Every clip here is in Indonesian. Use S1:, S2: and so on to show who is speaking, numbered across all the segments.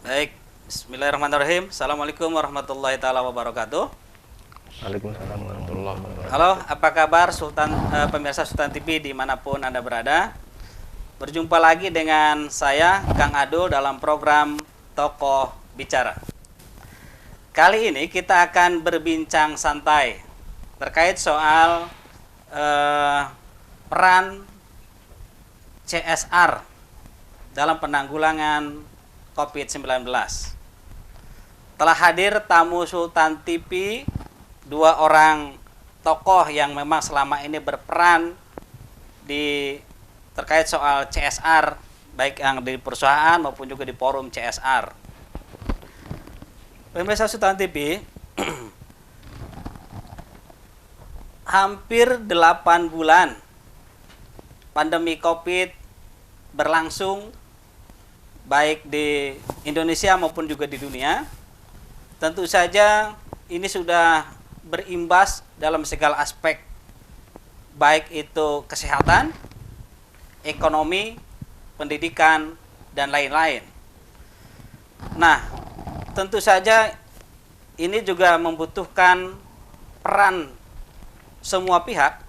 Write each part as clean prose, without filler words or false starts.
S1: Baik, Bismillahirrahmanirrahim. Assalamualaikum warahmatullahi taala wabarakatuh.
S2: Waalaikumsalam warahmatullahi wabarakatuh.
S1: Halo, apa kabar pemirsa Sultan TV dimanapun Anda berada? Berjumpa lagi dengan saya, Kang Ado, dalam program Tokoh Bicara. Kali ini kita akan berbincang santai terkait soal peran CSR dalam penanggulangan COVID-19. Telah hadir tamu Sultan TV, dua orang tokoh yang memang selama ini berperan terkait soal CSR, baik yang di perusahaan maupun juga di forum CSR. Pemirsa Sultan TV, hampir 8 bulan pandemi COVID berlangsung baik di Indonesia maupun juga di dunia. Tentu saja ini sudah berimbas dalam segala aspek, baik itu kesehatan, ekonomi, pendidikan, dan lain-lain. Nah, tentu saja ini juga membutuhkan peran semua pihak,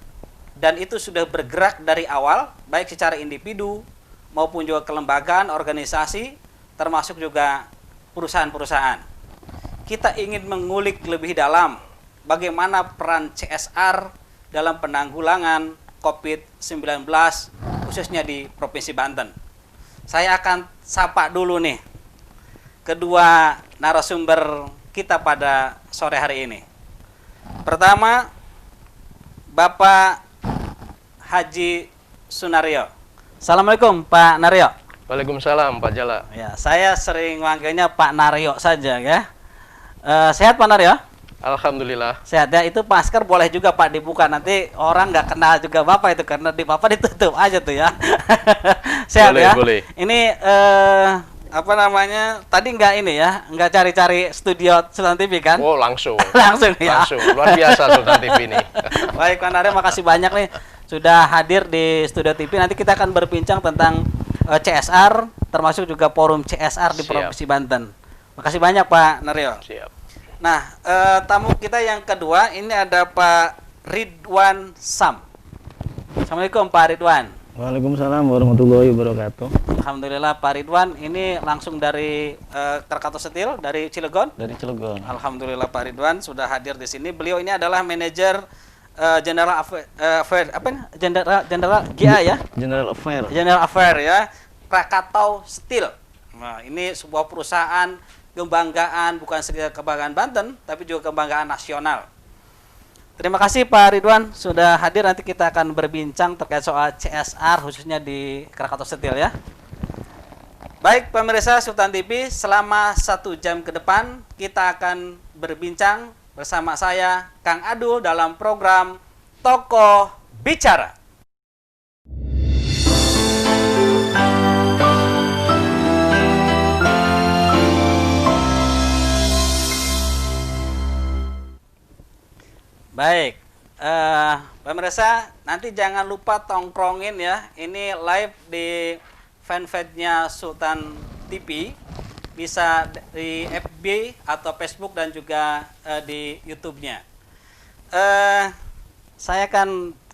S1: dan itu sudah bergerak dari awal, baik secara individu maupun juga kelembagaan, organisasi, termasuk juga perusahaan-perusahaan. Kita ingin mengulik lebih dalam bagaimana peran CSR dalam penanggulangan COVID-19, khususnya di Provinsi Banten. Saya akan sapa dulu nih kedua narasumber kita pada sore hari ini. Pertama, Bapak Haji Sunaryo. Assalamualaikum Pak Naryo.
S2: Waalaikumsalam Pak Jala.
S1: Ya, saya sering manggilnya Pak Naryo saja ya. Sehat Pak Naryo?
S2: Alhamdulillah.
S1: Sehat ya. Itu masker boleh juga Pak dibuka, nanti orang nggak kenal juga Bapak itu karena di Bapak ditutup aja tuh ya. Sehat
S2: boleh,
S1: ya.
S2: Boleh.
S1: Ini apa namanya? Tadi nggak ini ya, nggak cari-cari studio Sultan TV kan?
S2: Oh langsung.
S1: Langsung ya.
S2: Langsung. Luar biasa Sultan TV ini.
S1: Baik Pak Naryo, makasih banyak nih sudah hadir di Studio TV. Nanti kita akan berbincang tentang CSR, termasuk juga forum CSR di
S2: Siap.
S1: Provinsi Banten. Makasih banyak Pak Naryo.
S2: Siap.
S1: Nah, tamu kita yang kedua ini ada Pak Ridwan Sam. Assalamualaikum Pak Ridwan.
S3: Waalaikumsalam warahmatullahi wabarakatuh.
S1: Alhamdulillah Pak Ridwan ini langsung dari Krakatau Steel dari Cilegon.
S3: Dari Cilegon.
S1: Alhamdulillah Pak Ridwan sudah hadir di sini. Beliau ini adalah manajer General Affair, General GA ya?
S3: General Affair.
S1: General Affair ya, Krakatau Steel. Nah, ini sebuah perusahaan kebanggaan, bukan sekedar kebanggaan Banten, tapi juga kebanggaan nasional. Terima kasih Pak Ridwan sudah hadir. Nanti kita akan berbincang terkait soal CSR khususnya di Krakatau Steel ya. Baik pemirsa Sultan TV, selama 1 jam ke depan kita akan berbincang bersama saya, Kang Adu, dalam program Tokoh Bicara. Baik, pemirsa, nanti jangan lupa tongkrongin ya. Ini live di fanpage-nya Sultan TV. Bisa di FB atau Facebook dan juga di YouTube-nya.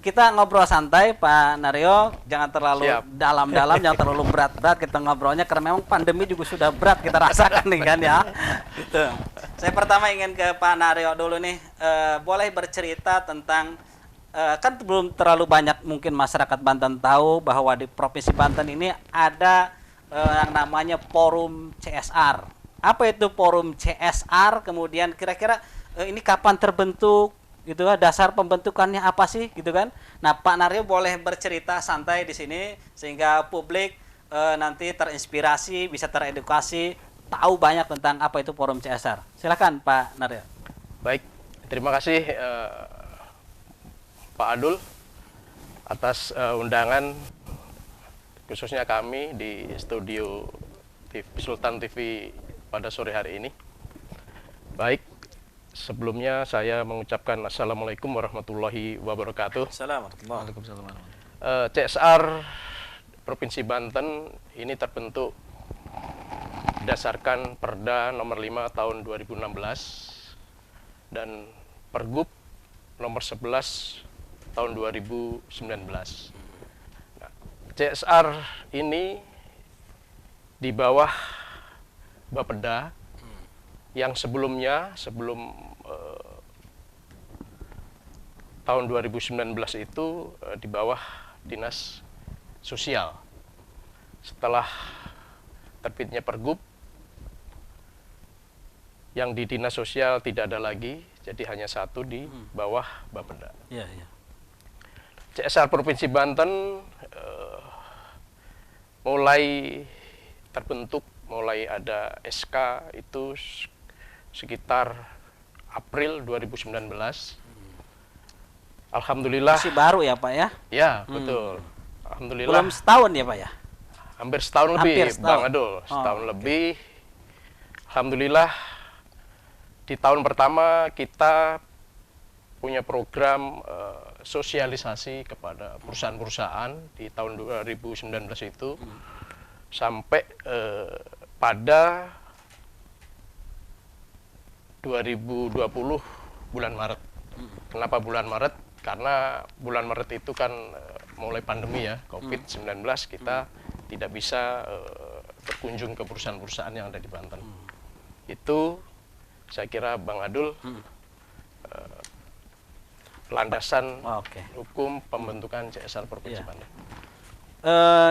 S1: Kita ngobrol santai Pak Naryo, jangan terlalu dalam-dalam, jangan terlalu berat-berat kita ngobrolnya karena memang pandemi juga sudah berat kita rasakan nih kan ya. Gitu. Saya pertama ingin ke Pak Naryo dulu nih, boleh bercerita tentang kan belum terlalu banyak mungkin masyarakat Banten tahu bahwa di Provinsi Banten ini ada yang namanya forum CSR. Apa itu forum CSR? Kemudian kira-kira ini kapan terbentuk? Gitu kan, dasar pembentukannya apa sih? Gitu kan? Nah, Pak Naryo boleh bercerita santai di sini sehingga publik nanti terinspirasi, bisa teredukasi, tahu banyak tentang apa itu forum CSR. Silakan Pak Naryo.
S2: Baik. Terima kasih Pak Adul atas undangan khususnya kami di studio TV, Sultan TV pada sore hari ini. Baik, sebelumnya saya mengucapkan Assalamualaikum warahmatullahi wabarakatuh.
S1: Assalamualaikum.
S2: CSR Provinsi Banten ini terbentuk berdasarkan Perda nomor 5 tahun 2016 dan Pergub nomor 11 tahun 2019. Nah, CSR ini di bawah Bapeda yang sebelumnya, sebelum tahun 2019 itu di bawah Dinas Sosial. Setelah terbitnya Pergub, yang di Dinas Sosial tidak ada lagi, jadi hanya satu di bawah Bapeda.
S1: Iya, iya.
S2: CSR Provinsi Banten mulai terbentuk, mulai ada SK itu sekitar April 2019. Alhamdulillah.
S1: Masih baru ya Pak ya?
S2: Ya, betul. Alhamdulillah.
S1: Belum setahun ya Pak ya?
S2: Hampir setahun lebih, Bang Adul. Setahun lebih. Alhamdulillah, di tahun pertama kita punya program sosialisasi kepada perusahaan-perusahaan di tahun 2019 itu sampai pada 2020 bulan Maret. Kenapa bulan Maret? Karena bulan Maret itu kan mulai pandemi ya, COVID-19, kita tidak bisa berkunjung ke perusahaan-perusahaan yang ada di Banten. Itu saya kira Bang Adul landasan hukum pembentukan CSR Provinsi Banten.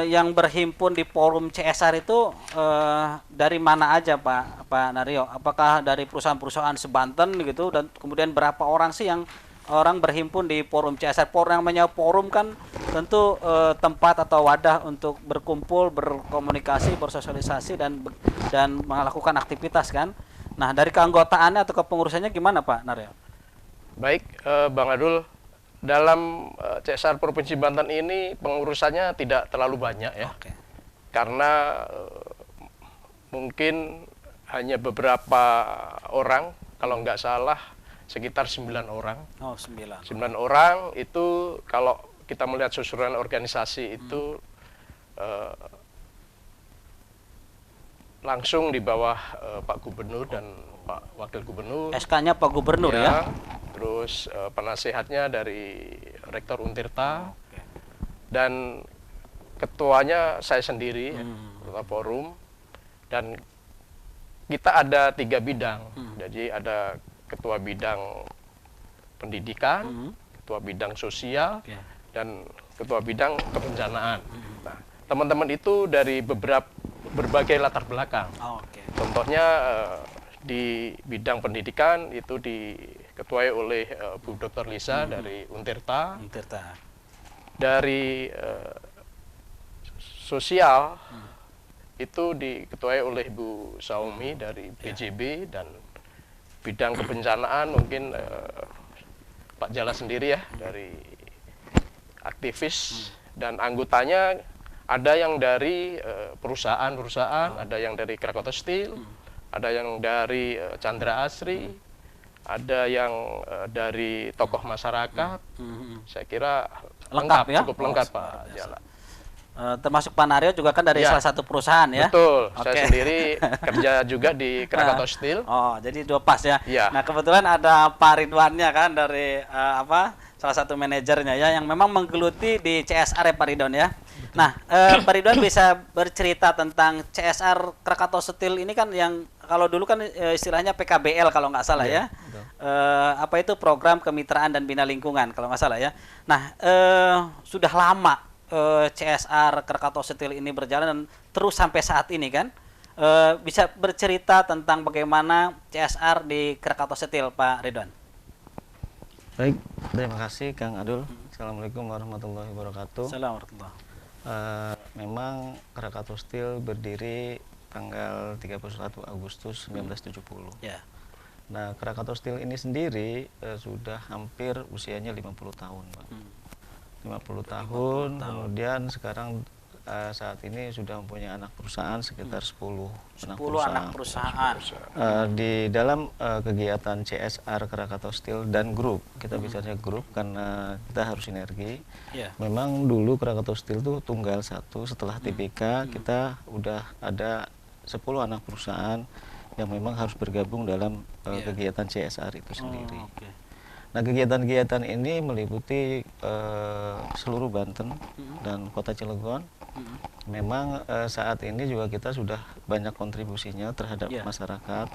S1: Yang berhimpun di forum CSR itu dari mana aja Pak Naryo? Apakah dari perusahaan-perusahaan sebanten gitu, dan kemudian berapa orang sih yang orang berhimpun di forum CSR? Forum, namanya forum kan tentu tempat atau wadah untuk berkumpul, berkomunikasi, bersosialisasi dan melakukan aktivitas kan. Nah, dari keanggotaannya atau kepengurusannya gimana Pak Naryo?
S2: Baik, Bang Adul, dalam CSR Provinsi Banten ini pengurusannya tidak terlalu banyak ya. Karena mungkin hanya beberapa orang, kalau nggak salah sekitar 9 orang.
S1: Oh, 9.
S2: 9 orang itu kalau kita melihat susunan organisasi itu langsung di bawah Pak Gubernur dan Pak Wakil Gubernur.
S1: SK-nya Pak Gubernur ya.
S2: Terus penasehatnya dari Rektor Untirta dan ketuanya saya sendiri, ketua forum. Dan kita ada 3 bidang. Jadi ada ketua bidang pendidikan, ketua bidang sosial, dan ketua bidang kebencanaan. Nah, teman-teman itu dari berbagai latar belakang. Contohnya di bidang pendidikan itu diketuai oleh Bu Dr. Lisa dari Untirta. Dari sosial itu diketuai oleh Bu Saumi dari BJB, dan bidang kebencanaan mungkin Pak Jala sendiri ya dari aktivis, dan anggotanya ada yang dari perusahaan-perusahaan, ada yang dari Krakatau Steel, ada yang dari Chandra Asri, ada yang dari tokoh masyarakat. Saya kira lengkap ya? Cukup lengkap Pak Jala.
S1: Termasuk Pak Naryo juga kan dari salah satu perusahaan ya?
S2: Betul, saya sendiri kerja juga di Krakatau Steel.
S1: Oh, jadi 2 pas ya? Nah, kebetulan ada Pak Ridwannya kan dari salah satu manajernya ya, yang memang menggeluti di CSR ya Pak Ridwan ya? Nah, Pak Ridwan bisa bercerita tentang CSR Krakatau Steel ini kan, yang kalau dulu kan istilahnya PKBL kalau nggak salah ya. Apa itu program kemitraan dan bina lingkungan kalau nggak salah ya. Nah, sudah lama CSR Krakatau Steel ini berjalan dan terus sampai saat ini kan. Bisa bercerita tentang bagaimana CSR di Krakatau Steel Pak Ridwan?
S3: Baik, terima kasih Kang Adul. Assalamualaikum warahmatullahi wabarakatuh.
S1: Assalamualaikum.
S3: Memang Krakatau Steel berdiri tanggal 31 Agustus 1970. Nah, Krakatau Steel ini sendiri sudah hampir usianya 50 tahun, Pak. 50 tahun, kemudian sekarang saat ini sudah mempunyai anak perusahaan sekitar 10 anak perusahaan. Di dalam kegiatan CSR Krakatau Steel dan grup, kita bicaranya grup karena kita harus sinergi. Memang dulu Krakatau Steel itu tunggal satu, setelah TBK kita udah ada 10 anak perusahaan yang memang harus bergabung dalam kegiatan CSR itu sendiri. Nah, kegiatan-kegiatan ini meliputi seluruh Banten dan Kota Cilegon. Memang saat ini juga kita sudah banyak kontribusinya terhadap masyarakat.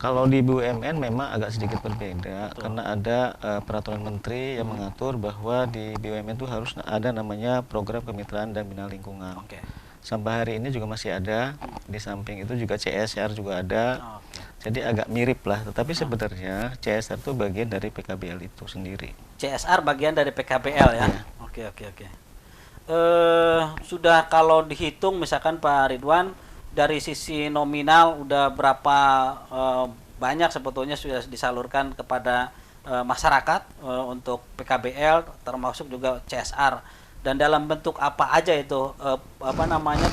S3: Kalau di BUMN memang agak sedikit berbeda karena ada peraturan menteri yang mengatur bahwa di BUMN itu harus ada namanya program kemitraan dan bina lingkungan. Sampai hari ini juga masih ada. Di samping itu juga CSR juga ada. Jadi agak mirip lah. Tetapi sebenarnya CSR itu bagian dari PKBL itu sendiri.
S1: CSR bagian dari PKBL ya. Oke. Sudah kalau dihitung misalkan Pak Ridwan, dari sisi nominal udah berapa banyak sebetulnya sudah disalurkan kepada masyarakat untuk PKBL termasuk juga CSR, dan dalam bentuk apa aja itu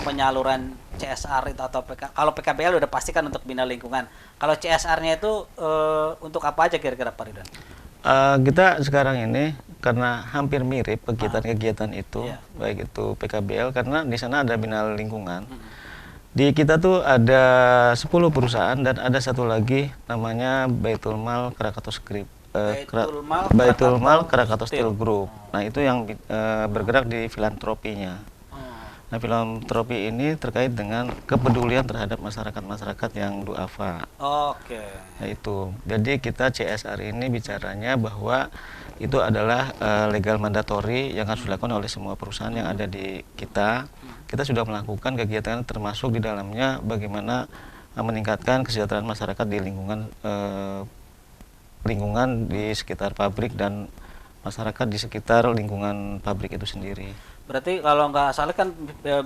S1: penyaluran CSR itu atau kalau PKBL udah pastikan untuk bina lingkungan, kalau CSR-nya itu untuk apa aja kira-kira Pak Ridwan?
S3: Kita sekarang ini karena hampir mirip kegiatan-kegiatan itu, baik itu PKBL karena di sana ada bina lingkungan. Di kita tuh ada 10 perusahaan dan ada satu lagi namanya Baitul Mal Krakatau Steel Group. Nah, itu yang bergerak di filantropinya. Nah, filantropi ini terkait dengan kepedulian terhadap masyarakat-masyarakat yang duafa. Nah, itu. Jadi kita CSR ini bicaranya bahwa itu adalah legal mandatory yang harus dilakukan oleh semua perusahaan yang ada di kita. Kita sudah melakukan kegiatan termasuk di dalamnya bagaimana meningkatkan kesejahteraan masyarakat di lingkungan di sekitar pabrik dan masyarakat di sekitar lingkungan pabrik itu sendiri.
S1: Berarti kalau nggak salah kan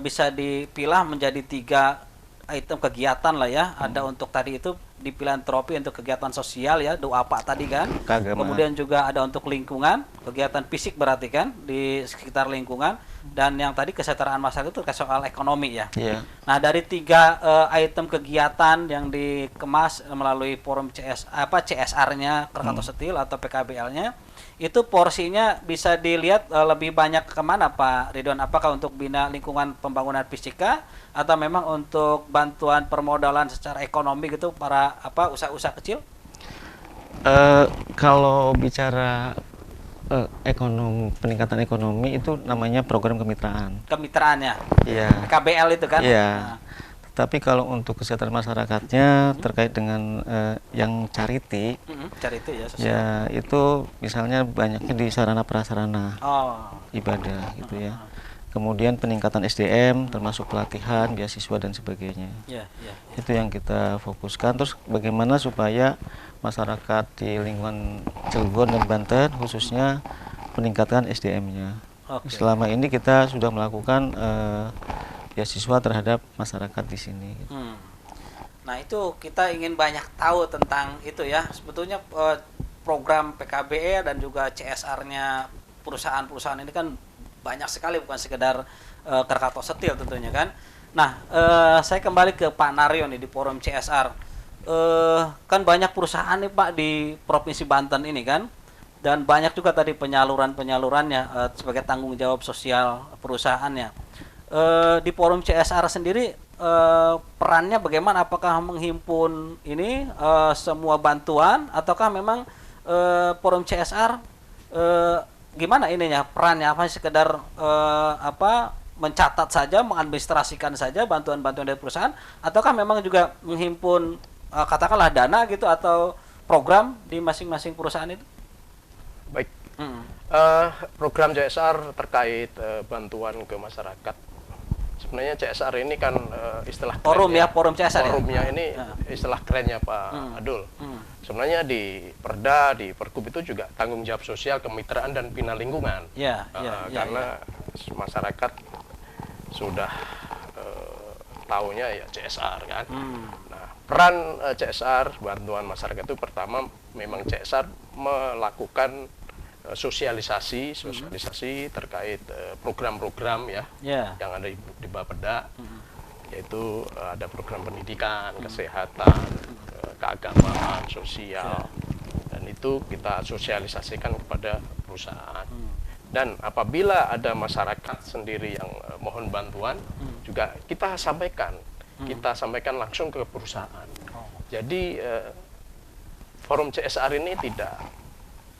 S1: bisa dipilah menjadi 3 item kegiatan lah ya. Ada untuk tadi itu di filantropi untuk kegiatan sosial ya, doa Pak tadi kan. Kemudian juga ada untuk lingkungan, kegiatan fisik berarti kan di sekitar lingkungan, dan yang tadi kesejahteraan masyarakat itu soal ekonomi ya. Nah, dari 3 item kegiatan yang dikemas melalui forum CSR-nya Krakatau Steel atau PKBL-nya, itu porsinya bisa dilihat lebih banyak kemana Pak Ridwan? Apakah untuk bina lingkungan pembangunan fisika atau memang untuk bantuan permodalan secara ekonomi gitu para usaha-usaha kecil?
S3: Kalau bicara peningkatan ekonomi itu namanya program kemitraan.
S1: Kemitraannya?
S3: Iya.
S1: KBL itu kan?
S3: Iya. Tapi kalau untuk kesejahteraan masyarakatnya terkait dengan yang charity, ya itu misalnya banyaknya di sarana prasarana ibadah gitu ya. Kemudian peningkatan SDM termasuk pelatihan, beasiswa dan sebagainya. Itu yang kita fokuskan. Terus bagaimana supaya masyarakat di lingkungan Cilegon dan Banten khususnya meningkatkan SDM-nya. Selama ini kita sudah melakukan beasiswa terhadap masyarakat di sini.
S1: Nah, itu kita ingin banyak tahu tentang itu ya. Sebetulnya program PKBL dan juga CSR-nya perusahaan-perusahaan ini kan banyak sekali, bukan sekedar Krakatau Steel tentunya kan. Nah, saya kembali ke Pak Naryo nih di forum CSR. Kan banyak perusahaan nih Pak di Provinsi Banten ini kan, dan banyak juga tadi penyalurannya sebagai tanggung jawab sosial perusahaannya. Di forum CSR sendiri perannya bagaimana? Apakah menghimpun ini semua bantuan ataukah memang forum CSR gimana ininya perannya? Apa sekedar mencatat saja, mengadministrasikan saja bantuan-bantuan dari perusahaan, ataukah memang juga menghimpun katakanlah dana gitu atau program di masing-masing perusahaan itu?
S2: Baik. Program CSR terkait bantuan ke masyarakat. Sebenarnya CSR ini kan istilah
S1: forum ya, forum CSR
S2: forumnya ini istilah kerennya Pak Adul. Sebenarnya di Perda, di Pergub itu juga tanggung jawab sosial, kemitraan dan bina lingkungan. Karena masyarakat sudah tahunya ya CSR kan. Nah, peran CSR bantuan masyarakat itu pertama memang CSR melakukan sosialisasi terkait program-program ya yang ada di Bapeda, yaitu ada program pendidikan, kesehatan, keagamaan, sosial, dan itu kita sosialisasikan kepada perusahaan. Dan apabila ada masyarakat sendiri yang mohon bantuan, juga kita sampaikan kita sampaikan langsung ke perusahaan. Jadi forum CSR ini tidak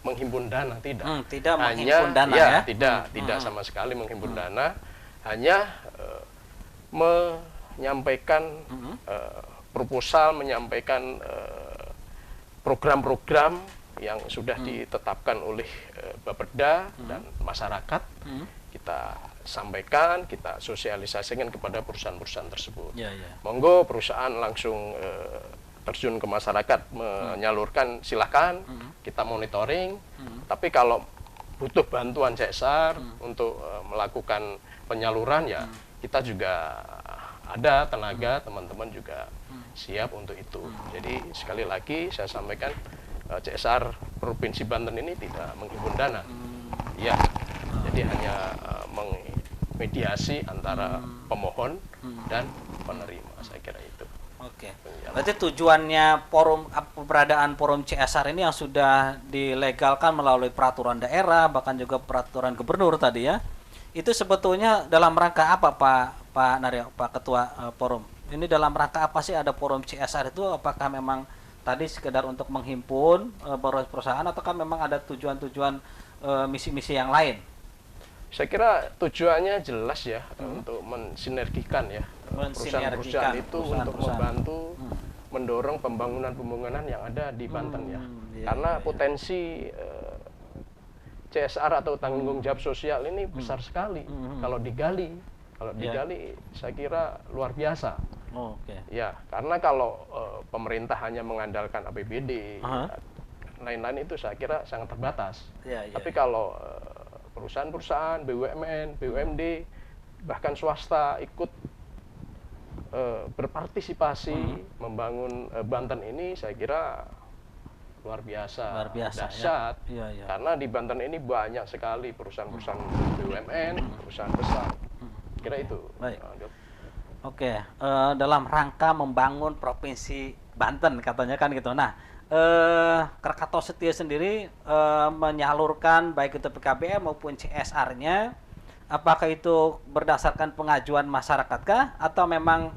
S2: menghimpun dana, tidak.
S1: Tidak menghimpun dana ya?
S2: Tidak sama sekali menghimpun dana, hanya menyampaikan proposal, menyampaikan program-program yang sudah ditetapkan oleh Bapeda dan masyarakat. Kita sampaikan, kita sosialisasikan kepada perusahaan-perusahaan tersebut. Monggo perusahaan langsung terjun ke masyarakat menyalurkan, silakan, kita monitoring. Tapi kalau butuh bantuan CSR untuk melakukan penyaluran, ya kita juga ada tenaga, teman-teman juga siap untuk itu. Jadi sekali lagi saya sampaikan, CSR Provinsi Banten ini tidak menghimpun dana. Ya, jadi hanya mediasi antara pemohon dan penerima, saya kira itu.
S1: Oke. Berarti tujuannya keberadaan forum CSR ini yang sudah dilegalkan melalui peraturan daerah, bahkan juga peraturan gubernur tadi ya, itu sebetulnya dalam rangka apa Pak Naryo, Pak Ketua Forum? Ini dalam rangka apa sih ada forum CSR itu? Apakah memang tadi sekedar untuk menghimpun perusahaan, ataukah memang ada tujuan-tujuan misi-misi yang lain?
S2: Saya kira tujuannya jelas ya, untuk mensinergikan ya perusahaan-perusahaan itu untuk membantu mendorong pembangunan yang ada di Banten ya. Karena potensi CSR atau tanggung jawab sosial ini besar sekali kalau digali. Kalau digali saya kira luar biasa. Ya, karena kalau pemerintah hanya mengandalkan APBD, lain-lain itu saya kira sangat terbatas. Tapi kalau perusahaan-perusahaan, BUMN, BUMD, bahkan swasta ikut berpartisipasi membangun Banten ini, saya kira luar biasa dahsyat. Karena di Banten ini banyak sekali perusahaan-perusahaan BUMN, perusahaan besar. Kira itu.
S1: Baik. Oke, dalam rangka membangun Provinsi Banten katanya kan gitu. Nah, Krakatau Setia sendiri menyalurkan baik itu PKBM maupun CSR-nya, apakah itu berdasarkan pengajuan masyarakat kah, atau memang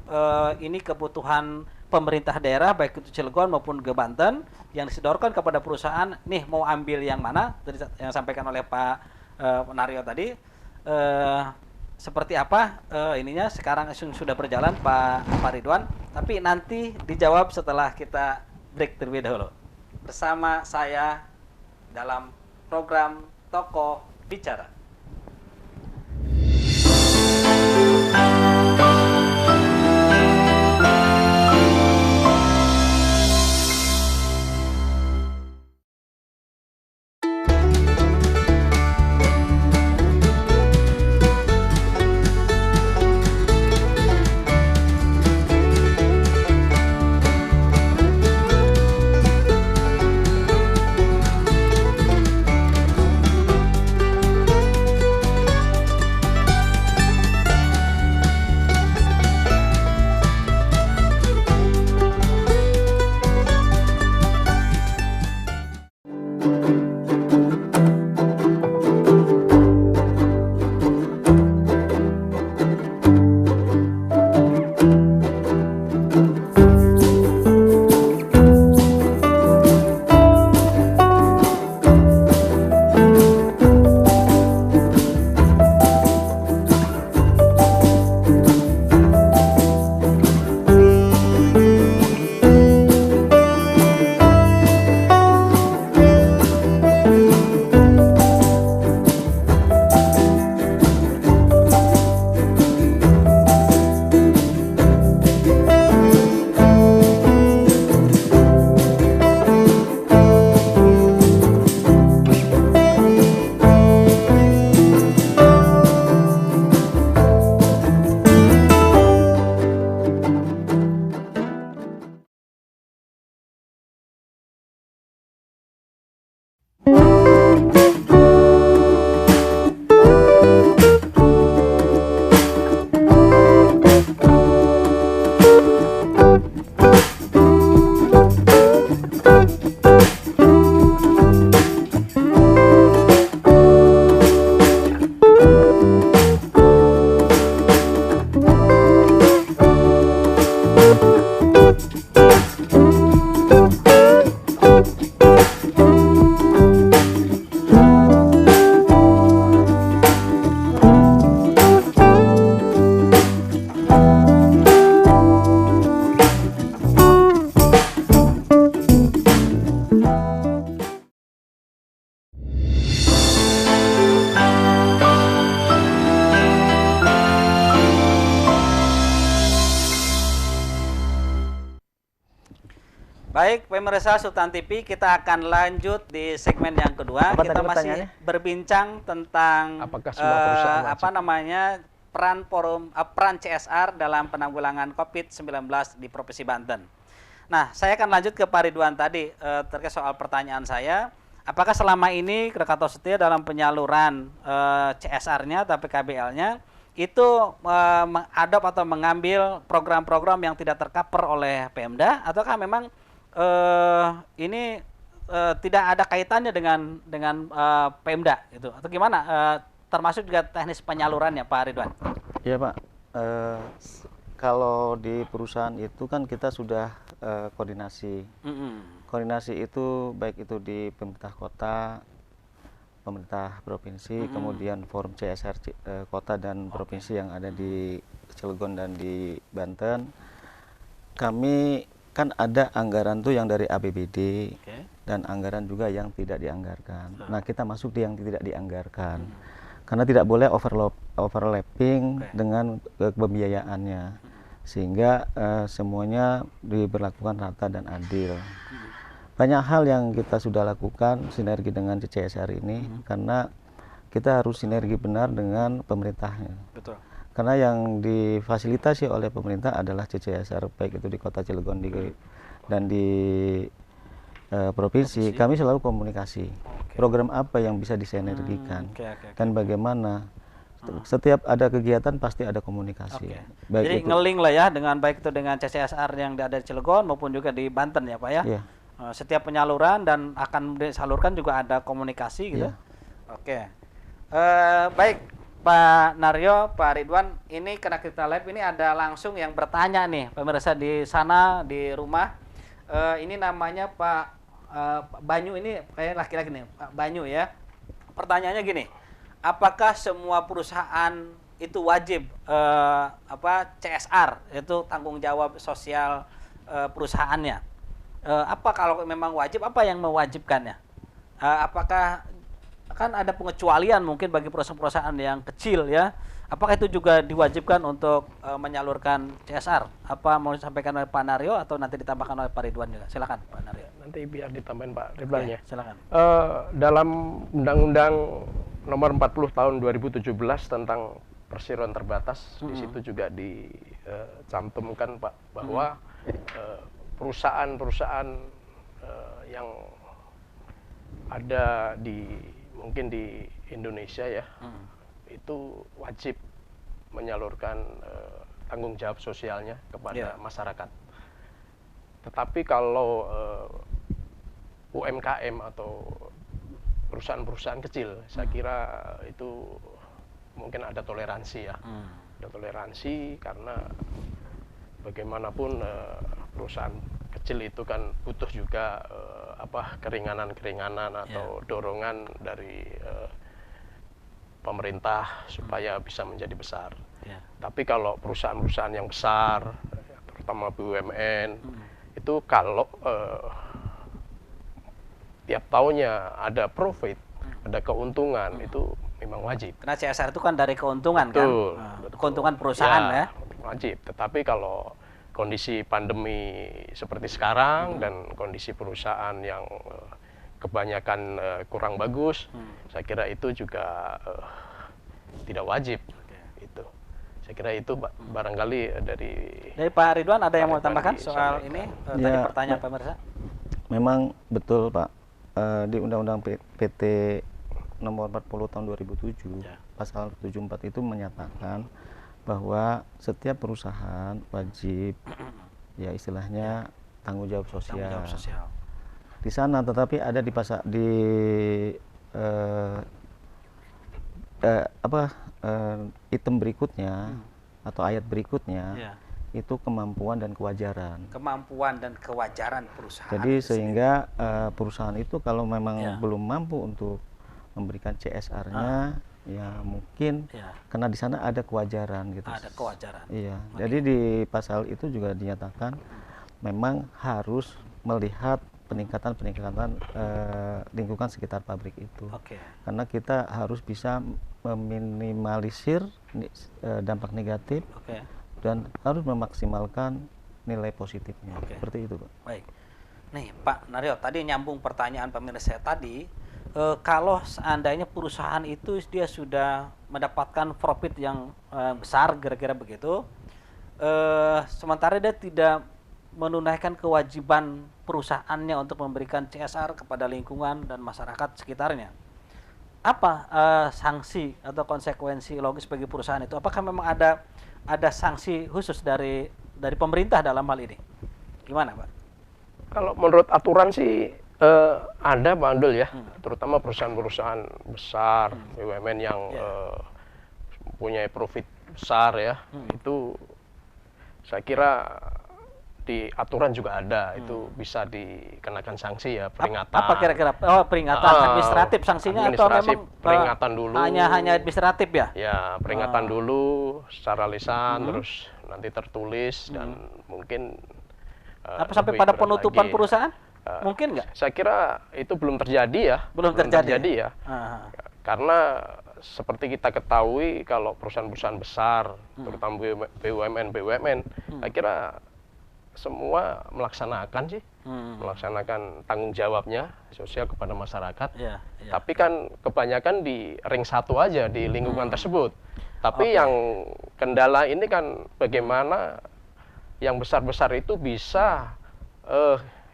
S1: ini kebutuhan pemerintah daerah baik itu Cilegon maupun ke Banten yang disodorkan kepada perusahaan, nih mau ambil yang mana, yang disampaikan oleh Pak Naryo tadi, seperti apa ininya sekarang sudah berjalan Pak Ridwan, tapi nanti dijawab setelah kita break terlebih dahulu bersama saya dalam program Tokoh Bicara. Baik, pemirsa Sultan TV, kita akan lanjut di segmen yang kedua. Kita masih berbincang tentang peran CSR dalam penanggulangan COVID-19 di Provinsi Banten. Nah, saya akan lanjut ke Pak Ridwan tadi terkait soal pertanyaan saya. Apakah selama ini Krakatau Setia dalam penyaluran CSR-nya atau PKBL-nya itu mengadop atau mengambil program-program yang tidak tercover oleh Pemda, ataukah memang ini tidak ada kaitannya dengan Pemda gitu, atau gimana? Termasuk juga teknis penyalurannya, Pak Ridwan.
S3: Iya, Pak. Kalau di perusahaan itu kan kita sudah koordinasi. Koordinasi itu baik itu di pemerintah kota, pemerintah provinsi, kemudian forum CSR kota dan provinsi yang ada di Cilegon dan di Banten. Kami kan ada anggaran tuh yang dari APBD dan anggaran juga yang tidak dianggarkan. Nah, kita masuk di yang tidak dianggarkan. Karena tidak boleh overlapping dengan pembiayaannya. Sehingga semuanya diberlakukan rata dan adil. Banyak hal yang kita sudah lakukan sinergi dengan CSR ini karena kita harus sinergi benar dengan pemerintahnya. Betul. Karena yang difasilitasi oleh pemerintah adalah CSR, baik itu di Kota Cilegon dan di provinsi. Kami selalu komunikasi. Program apa yang bisa disinergikan dan bagaimana. Setiap ada kegiatan pasti ada komunikasi.
S1: Baik. Jadi ngeling lah ya dengan baik itu dengan CSR yang ada di Cilegon maupun juga di Banten ya, Pak ya. Yeah. Setiap penyaluran dan akan disalurkan juga ada komunikasi gitu. Yeah. Baik Pak Naryo, Pak Ridwan, ini karena kita live ini ada langsung yang bertanya nih pemirsa di sana di rumah. Ini namanya Pak Banyu, ini kayak laki-laki nih, Pak Banyu ya. Pertanyaannya gini, apakah semua perusahaan itu wajib CSR, itu tanggung jawab sosial perusahaannya? Apa kalau memang wajib, apa yang mewajibkannya? Apakah kan ada pengecualian mungkin bagi perusahaan-perusahaan yang kecil ya? Apakah itu juga diwajibkan untuk menyalurkan CSR? Apa mau disampaikan oleh Pak Naryo atau nanti ditambahkan oleh Pak Ridwan juga? Silakan Pak Naryo.
S2: Nanti biar ditambahin Pak Ridwan ya. Silakan.
S1: Dalam
S2: Undang-Undang Nomor 40 Tahun 2017 tentang perseroan terbatas, di situ juga dicantumkan Pak bahwa perusahaan-perusahaan yang ada mungkin di Indonesia ya, itu wajib menyalurkan tanggung jawab sosialnya kepada masyarakat. Tetapi kalau UMKM atau perusahaan-perusahaan kecil, saya kira itu mungkin ada toleransi ya. Ada toleransi karena bagaimanapun perusahaan kecil itu kan butuh juga keringanan-keringanan atau dorongan dari pemerintah supaya bisa menjadi besar. Tapi kalau perusahaan-perusahaan yang besar, terutama BUMN, itu kalau tiap tahunnya ada profit, ada keuntungan, itu memang wajib.
S1: Karena CSR itu kan dari keuntungan kan? Betul. Keuntungan perusahaan ya?
S2: Wajib, tetapi kalau kondisi pandemi seperti sekarang dan kondisi perusahaan yang kebanyakan kurang bagus, saya kira itu juga tidak wajib. Itu, saya kira itu barangkali dari
S1: Pak Ridwan ada yang mau tambahkan soal ini tadi pertanyaan pemirsa?
S3: Memang betul Pak, di Undang-Undang PT Nomor 40 Tahun 2007 Pasal 74 itu menyatakan bahwa setiap perusahaan wajib ya istilahnya tanggung jawab sosial. Di sana, tetapi ada item berikutnya atau ayat berikutnya itu kemampuan dan kewajaran.
S1: Kemampuan dan kewajaran perusahaan.
S3: Jadi sehingga perusahaan itu kalau memang belum mampu untuk memberikan CSR-nya, ya mungkin karena di sana ada kewajaran gitu.
S1: Ada kewajaran.
S3: Iya. Jadi di pasal itu juga dinyatakan memang harus melihat peningkatan lingkungan sekitar pabrik itu. Karena kita harus bisa meminimalisir dampak negatif dan harus memaksimalkan nilai positifnya. Seperti itu, Pak.
S1: Baik. Nih Pak Naryo, tadi nyambung pertanyaan pemirsa saya tadi, kalau seandainya perusahaan itu dia sudah mendapatkan profit yang besar, kira-kira begitu, sementara dia tidak menunaikan kewajiban perusahaannya untuk memberikan CSR kepada lingkungan dan masyarakat sekitarnya, apa sanksi atau konsekuensi logis bagi perusahaan itu? Apakah memang ada sanksi khusus dari pemerintah dalam hal ini? Gimana Pak?
S2: Kalau menurut aturan sih ada Pak Andul ya, terutama perusahaan-perusahaan besar, BUMN yang punya profit besar ya, itu saya kira di aturan juga ada, itu bisa dikenakan sanksi ya, peringatan.
S1: Apa kira-kira? Oh, peringatan administratif sanksinya atau memang
S2: peringatan dulu?
S1: Hanya administratif ya?
S2: Ya, peringatan dulu secara lisan, terus nanti tertulis dan mungkin
S1: apa sampai pada penutupan lagi perusahaan? Mungkin nggak?
S2: Saya kira itu belum terjadi ya.
S1: Belum terjadi
S2: ya. Karena seperti kita ketahui kalau perusahaan-perusahaan besar, terutama BUMN, saya kira semua melaksanakan sih, melaksanakan tanggung jawabnya sosial kepada masyarakat. Tapi kan kebanyakan di ring 1 aja di lingkungan tersebut. Tapi yang kendala ini kan bagaimana yang besar-besar itu bisa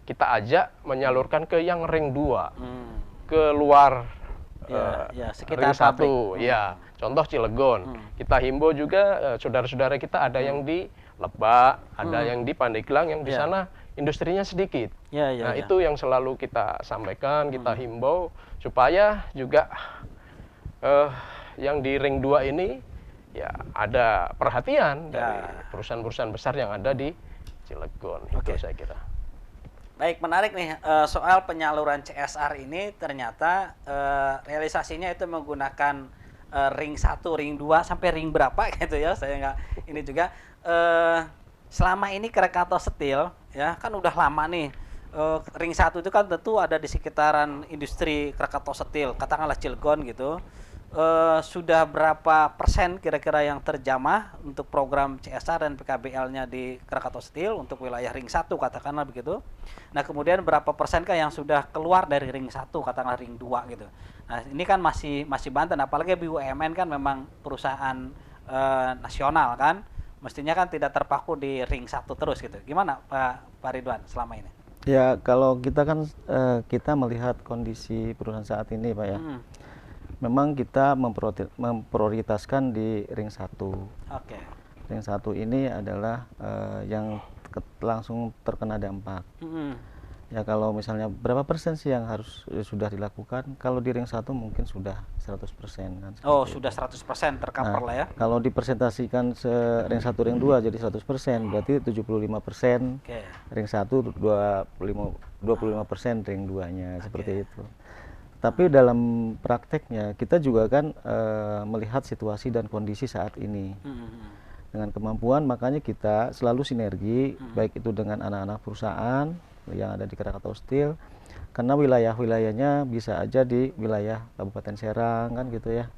S2: kita ajak menyalurkan ke yang ring 2, ke luar
S1: sekitar
S2: ring 1. Ya, contoh Cilegon. Kita himbau juga saudara-saudara kita ada yang di Lebak, ada yang di Pandeglang yang di sana industrinya sedikit. Itu yang selalu kita sampaikan, kita himbau supaya juga yang di ring 2 ini ya ada perhatian dari perusahaan-perusahaan besar yang ada di Cilegon. Itu saya kira.
S1: Baik, menarik nih soal penyaluran CSR ini, ternyata realisasinya itu menggunakan ring 1, ring 2 sampai ring berapa gitu ya. Saya nggak ini juga selama ini Krakatau Steel ya kan udah lama nih. Ring 1 itu kan tentu ada di sekitaran industri Krakatau Steel, katakanlah Cilegon gitu. Sudah berapa persen kira-kira yang terjamah untuk program CSR dan PKBL-nya di Krakatau Steel untuk wilayah ring 1 katakanlah begitu. Nah, kemudian berapa persenkah yang sudah keluar dari ring 1 katakanlah ring 2 gitu. Nah, ini kan masih Banten, apalagi BUMN kan memang perusahaan nasional kan. Mestinya kan tidak terpaku di ring 1 terus gitu. Gimana Pak Ridwan selama ini?
S3: Ya, kalau kita kan kita melihat kondisi perusahaan saat ini Pak ya. Memang kita memprioritaskan di ring 1. Ring 1 ini adalah yang langsung terkena dampak. Ya kalau misalnya berapa persen sih yang harus sudah dilakukan? Kalau di ring 1 mungkin sudah 100% kan.
S1: Oh, sudah 100% tercover lah ya.
S3: Kalau dipresentasikan ring 1 ring 2 jadi 100%, berarti 75%. Ring 1 25% ring 2-nya seperti itu. Tapi dalam prakteknya kita juga kan melihat situasi dan kondisi saat ini. Dengan kemampuan makanya kita selalu sinergi baik itu dengan anak-anak perusahaan yang ada di Krakatau Steel, karena wilayah-wilayahnya bisa aja di wilayah Kabupaten Serang kan gitu ya.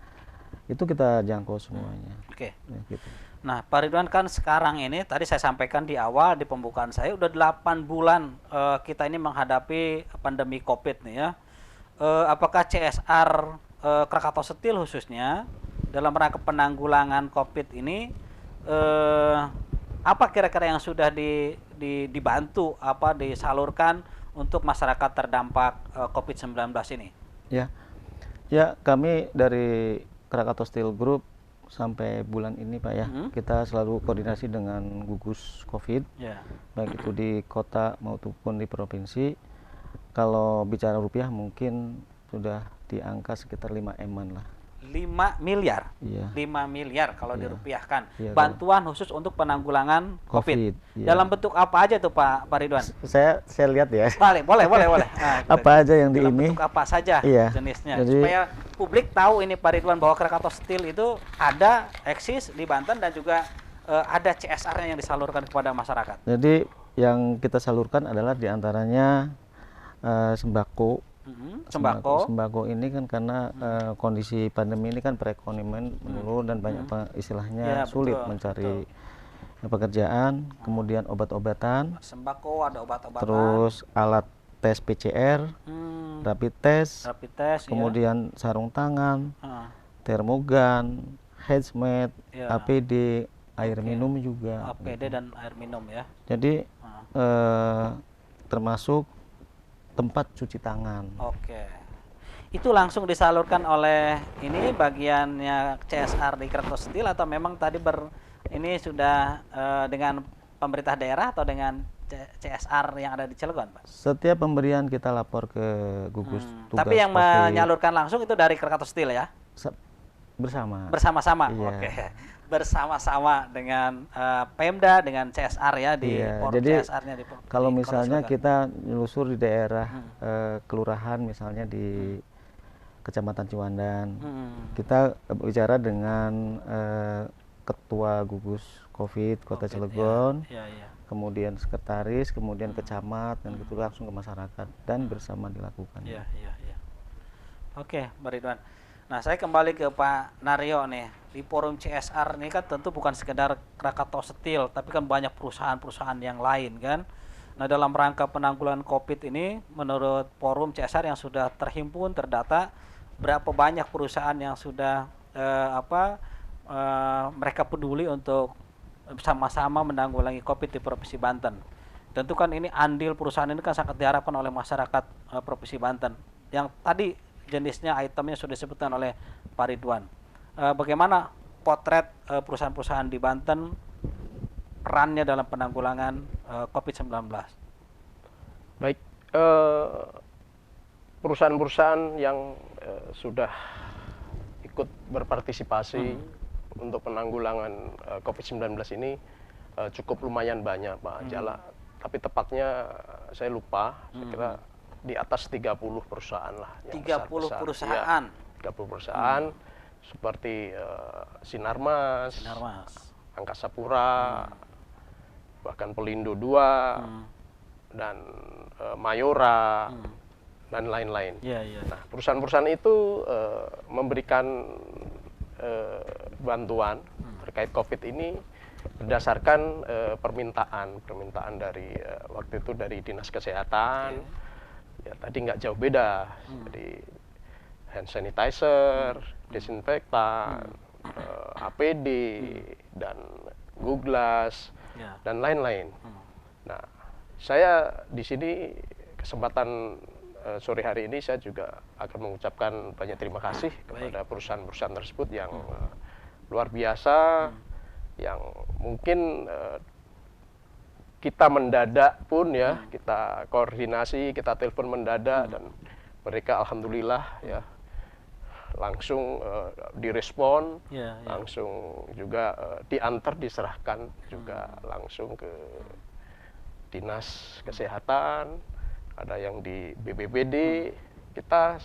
S3: Itu kita jangkau semuanya.
S1: Ya,
S3: gitu.
S1: Nah, Pak Ridwan kan sekarang ini tadi saya sampaikan di awal di pembukaan saya udah 8 bulan kita ini menghadapi pandemi Covid nih ya. Apakah CSR Krakatau Steel khususnya dalam rangka penanggulangan COVID ini apa kira-kira yang sudah dibantu disalurkan untuk masyarakat terdampak COVID-19 ini?
S3: Ya kami dari Krakatau Steel Group sampai bulan ini Pak ya, kita selalu koordinasi dengan gugus COVID, baik itu di kota maupun di provinsi. Kalau bicara rupiah mungkin sudah di angka sekitar 5 M-an lah.
S1: 5 miliar?
S3: Iya.
S1: 5 miliar kalau dirupiahkan. Bantuan khusus untuk penanggulangan COVID. Dalam bentuk apa aja tuh Pak Ridwan?
S3: Saya lihat ya.
S1: Boleh. Nah,
S3: apa aja yang
S1: dalam bentuk apa saja jenisnya. Jadi, supaya publik tahu ini Pak Ridwan bahwa Krakatau Steel itu ada, eksis di Banten dan juga ada CSR-nya yang disalurkan kepada masyarakat.
S3: Jadi yang kita salurkan adalah diantaranya sembako. Sembako ini kan karena kondisi pandemi ini kan perekonomian menurun dan banyak istilahnya sulit mencari pekerjaan, kemudian obat-obatan,
S1: sembako, ada obat-obatan,
S3: terus alat tes PCR, rapid test, kemudian sarung tangan, termogan, hazmat, APD, air minum juga.
S1: APD gitu. Dan air minum ya.
S3: Jadi termasuk tempat cuci tangan.
S1: Itu langsung disalurkan oleh ini bagiannya CSR di Krakatau Steel atau memang tadi ini sudah dengan pemerintah daerah atau dengan CSR yang ada di Cilegon, Pak?
S3: Setiap pemberian kita lapor ke gugus tugas.
S1: Tapi yang menyalurkan langsung itu dari Krakatau Steel ya? Bersama-sama.
S3: Iya.
S1: Bersama-sama dengan Pemda, dengan CSR ya di
S3: jadi
S1: CSR-nya di
S3: kalau misalnya kita nyelusur di daerah kelurahan misalnya di Kecamatan Ciwandan, kita bicara dengan Ketua Gugus COVID Kota Cilegon, kemudian sekretaris, kemudian kecamat, dan gitu langsung ke masyarakat dan bersama dilakukan.
S1: Oke, Mbak Ridwan. Nah, saya kembali ke Pak Naryo nih. Di forum CSR ini kan tentu bukan sekedar Krakatau Steel, tapi kan banyak perusahaan-perusahaan yang lain kan. Nah, dalam rangka penanggulangan COVID ini, menurut forum CSR yang sudah terhimpun, terdata, berapa banyak perusahaan yang sudah mereka peduli untuk bersama-sama menanggulangi COVID di Provinsi Banten. Tentu kan ini andil perusahaan ini kan sangat diharapkan oleh masyarakat Provinsi Banten. Yang tadi jenisnya itemnya sudah disebutkan oleh Pak Ridwan. Bagaimana potret perusahaan-perusahaan di Banten perannya dalam penanggulangan COVID-19?
S2: Baik, perusahaan-perusahaan yang sudah ikut berpartisipasi untuk penanggulangan COVID-19 ini cukup lumayan banyak, Pak Jala. Tapi tepatnya saya lupa, saya kira di atas 30 perusahaan lah.
S1: 30 perusahaan?
S2: Ya, 30 perusahaan seperti Sinarmas, Angkasa Pura, bahkan Pelindo 2, dan Mayora, dan lain-lain. Nah, perusahaan-perusahaan itu memberikan bantuan terkait COVID ini berdasarkan permintaan dari waktu itu dari Dinas Kesehatan. Ya, tadi nggak jauh beda, jadi hand sanitizer, desinfektan, APD, dan Googlas, dan lain-lain. Nah, saya di sini kesempatan sore hari ini saya juga akan mengucapkan banyak terima kasih kepada perusahaan-perusahaan tersebut yang luar biasa, yang mungkin kita mendadak pun ya, kita koordinasi, kita telepon mendadak, dan mereka alhamdulillah ya langsung direspon, langsung juga diantar, diserahkan juga langsung ke Dinas Kesehatan, ada yang di BPBD. Kita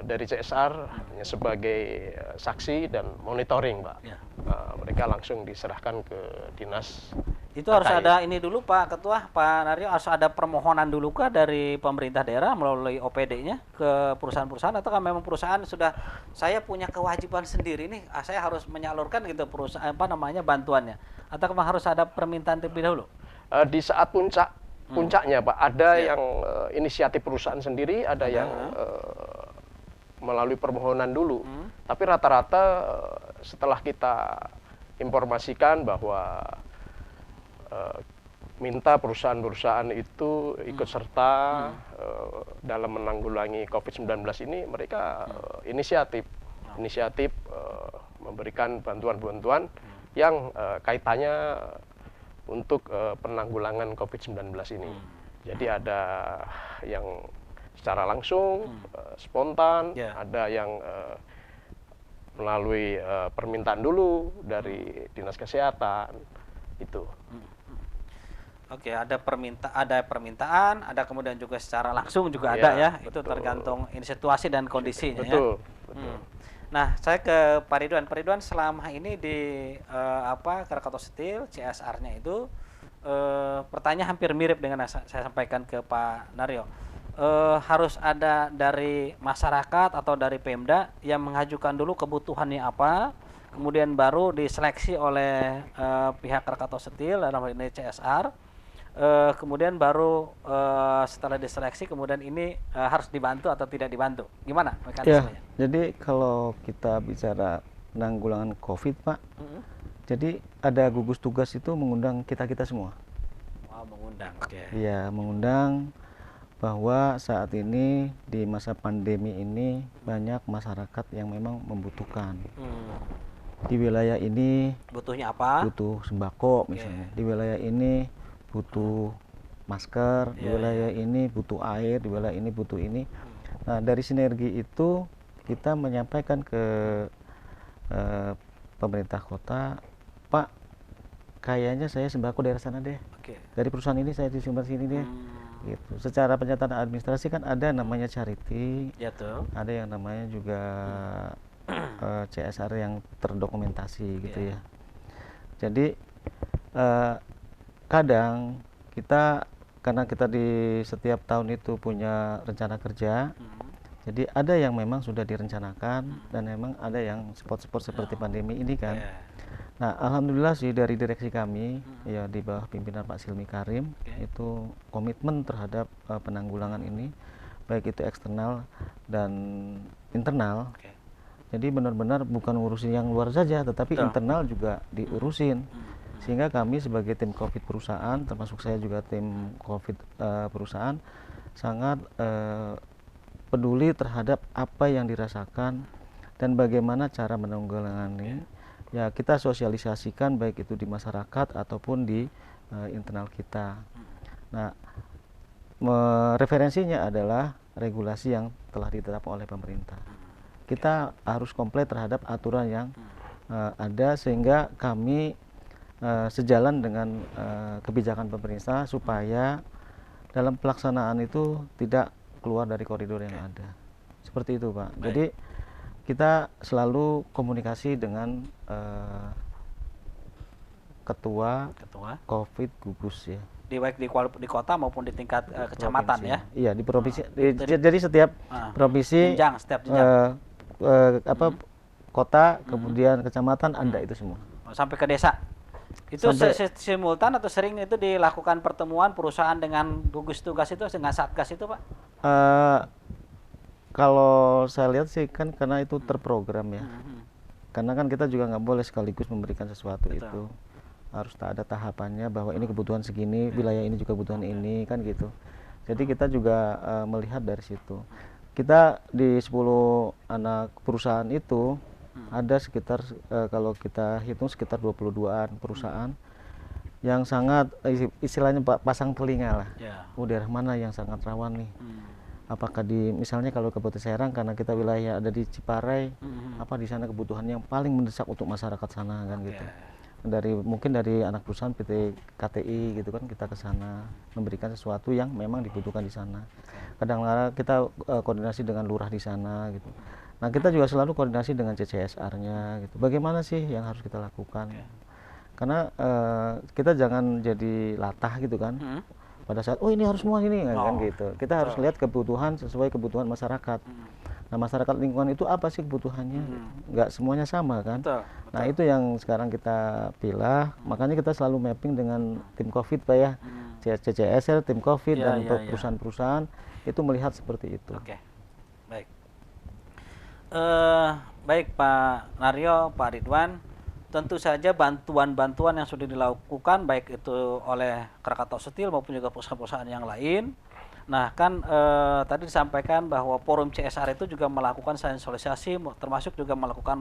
S2: dari CSR hanya sebagai saksi dan monitoring, Pak. Mereka langsung diserahkan ke dinas.
S1: Itu harus ada ini dulu, Pak Ketua, Pak Naryo, harus ada permohonan dulu kah dari pemerintah daerah melalui OPD-nya ke perusahaan-perusahaan, atau kan memang perusahaan sudah saya punya kewajiban sendiri nih, saya harus menyalurkan gitu perusahaan bantuannya, atau memang harus ada permintaan terlebih dahulu?
S2: Di saat puncaknya, Pak, ada yang inisiatif perusahaan sendiri, ada yang melalui permohonan dulu. Tapi rata-rata setelah kita informasikan bahwa minta perusahaan-perusahaan itu ikut serta dalam menanggulangi COVID-19 ini, mereka inisiatif memberikan bantuan-bantuan yang kaitannya untuk penanggulangan COVID-19 ini. Jadi ada yang secara langsung, spontan, ada yang melalui permintaan dulu dari Dinas Kesehatan, itu.
S1: Oke, ada permintaan, ada kemudian juga secara langsung juga ada ya. Betul. Itu tergantung situasi dan kondisinya.
S2: Betul.
S1: Nah, saya ke Pak Ridwan. Pak Ridwan, selama ini di Krakatau Steel CSR-nya itu pertanyaan hampir mirip dengan yang saya sampaikan ke Pak Naryo. Harus ada dari masyarakat atau dari Pemda yang mengajukan dulu kebutuhannya apa, kemudian baru diseleksi oleh pihak Krakatau Steel dalam hal ini CSR, kemudian baru setelah diseleksi kemudian ini harus dibantu atau tidak dibantu, gimana mekanismenya?
S3: Ya, jadi kalau kita bicara penanggulangan COVID, Pak, jadi ada gugus tugas itu mengundang kita semua.
S1: Mengundang,
S3: Iya, mengundang bahwa saat ini di masa pandemi ini banyak masyarakat yang memang membutuhkan. Di wilayah ini
S1: butuhnya apa?
S3: Butuh sembako misalnya. Di wilayah ini butuh masker, di wilayah ini butuh air, di wilayah ini butuh ini. Nah, dari sinergi itu kita menyampaikan ke pemerintah kota, Pak, kayaknya saya sembako daerah sana deh. Dari perusahaan ini saya disumber sini deh. Gitu. Secara penyataan administrasi kan ada namanya charity,
S1: ya tuh.
S3: Ada yang namanya juga CSR yang terdokumentasi gitu ya. Jadi kadang kita, karena kita di setiap tahun itu punya rencana kerja, jadi ada yang memang sudah direncanakan dan memang ada yang spot-spot seperti pandemi ini kan. Nah, alhamdulillah sih dari direksi kami ya di bawah pimpinan Pak Silmi Karim itu komitmen terhadap penanggulangan ini, baik itu eksternal dan internal. Jadi benar-benar bukan ngurusin yang luar saja, tetapi internal juga diurusin. Sehingga kami sebagai tim COVID perusahaan, termasuk saya juga tim COVID perusahaan, sangat peduli terhadap apa yang dirasakan dan bagaimana cara menanggulangi. Ya, kita sosialisasikan baik itu di masyarakat ataupun di internal kita. Nah, referensinya adalah regulasi yang telah ditetapkan oleh pemerintah. Kita harus komplit terhadap aturan yang ada, sehingga kami sejalan dengan kebijakan pemerintah supaya dalam pelaksanaan itu tidak keluar dari koridor yang ada. Seperti itu, Pak. Baik. Jadi kita selalu komunikasi dengan ketua COVID gugus ya.
S1: Baik di kota maupun di tingkat kecamatan ya.
S3: Iya, di provinsi. Jadi setiap provinsi,
S1: setiap jenjang.
S3: Kota, kemudian kecamatan, ada itu semua.
S1: Sampai ke desa. Itu simultan atau sering itu dilakukan pertemuan perusahaan dengan gugus tugas itu, dengan satgas itu, Pak?
S3: Kalau saya lihat sih kan karena itu terprogram ya. Karena kan kita juga nggak boleh sekaligus memberikan sesuatu. Betul. Itu harus ada tahapannya bahwa ini kebutuhan segini, wilayah ini juga kebutuhan ini, kan gitu. Jadi kita juga melihat dari situ. Kita di 10 anak perusahaan itu ada sekitar kalau kita hitung sekitar 22-an perusahaan yang sangat istilahnya pasang telinga lah. Daerah mana yang sangat rawan nih? Apakah misalnya kalau Kabupaten Serang karena kita wilayah ada di Ciparai, apa di sana kebutuhan yang paling mendesak untuk masyarakat sana kan gitu. Mungkin dari anak perusahaan PT KTI gitu kan, kita ke sana memberikan sesuatu yang memang dibutuhkan di sana. Kadang-kadang kita koordinasi dengan lurah di sana gitu. Nah, kita juga selalu koordinasi dengan CCSR-nya gitu. Bagaimana sih yang harus kita lakukan? Karena kita jangan jadi latah gitu kan. Pada saat ini harus semua ini kan gitu. Kita harus lihat kebutuhan sesuai kebutuhan masyarakat. Nah, masyarakat lingkungan itu apa sih kebutuhannya? Nggak semuanya sama kan. Nah, itu yang sekarang kita pilah. Makanya kita selalu mapping dengan tim COVID, Pak ya. CCSR, tim COVID dan perusahaan-perusahaan itu melihat seperti itu.
S1: Baik. Baik Pak Naryo, Pak Ridwan. Tentu saja bantuan-bantuan yang sudah dilakukan baik itu oleh Krakatau Steel maupun juga perusahaan-perusahaan yang lain. Nah, kan tadi disampaikan bahwa forum CSR itu juga melakukan sosialisasi, termasuk juga melakukan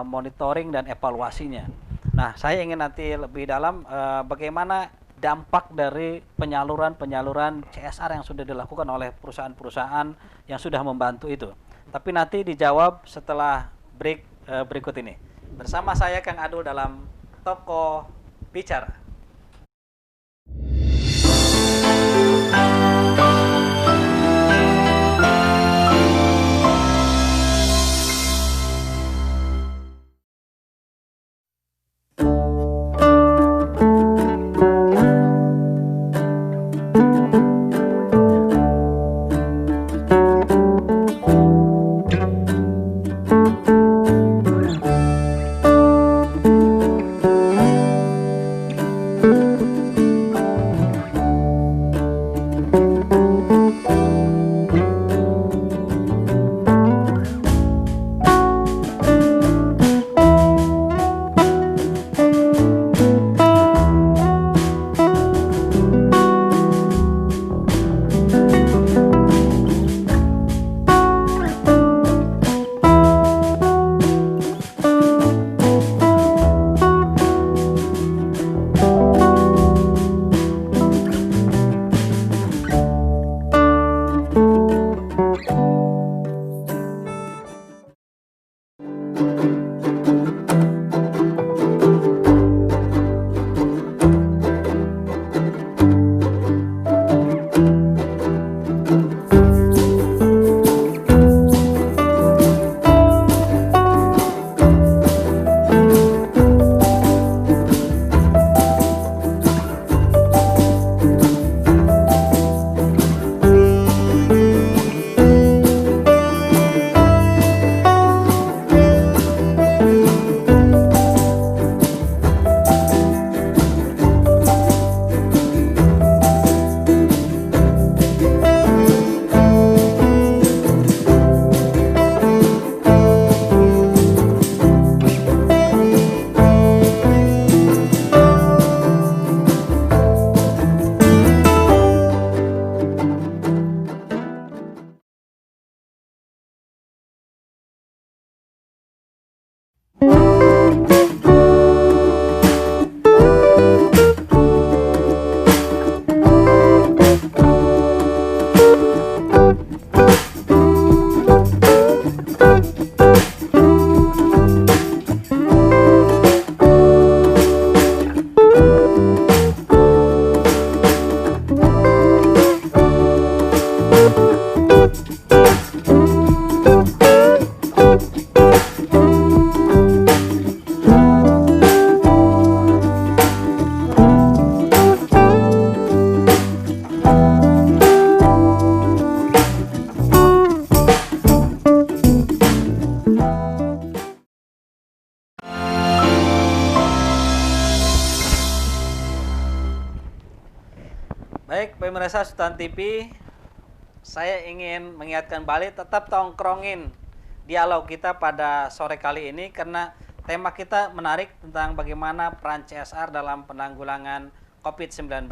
S1: monitoring dan evaluasinya. Nah, saya ingin nanti lebih dalam bagaimana dampak dari penyaluran CSR yang sudah dilakukan oleh perusahaan-perusahaan yang sudah membantu itu. Tapi nanti dijawab setelah break berikut ini. Bersama saya Kang Adul dalam Toko Bicara. Baik, pemirsa Sultan TV, saya ingin mengingatkan balik tetap tongkrongin dialog kita pada sore kali ini karena tema kita menarik tentang bagaimana peran CSR dalam penanggulangan COVID-19.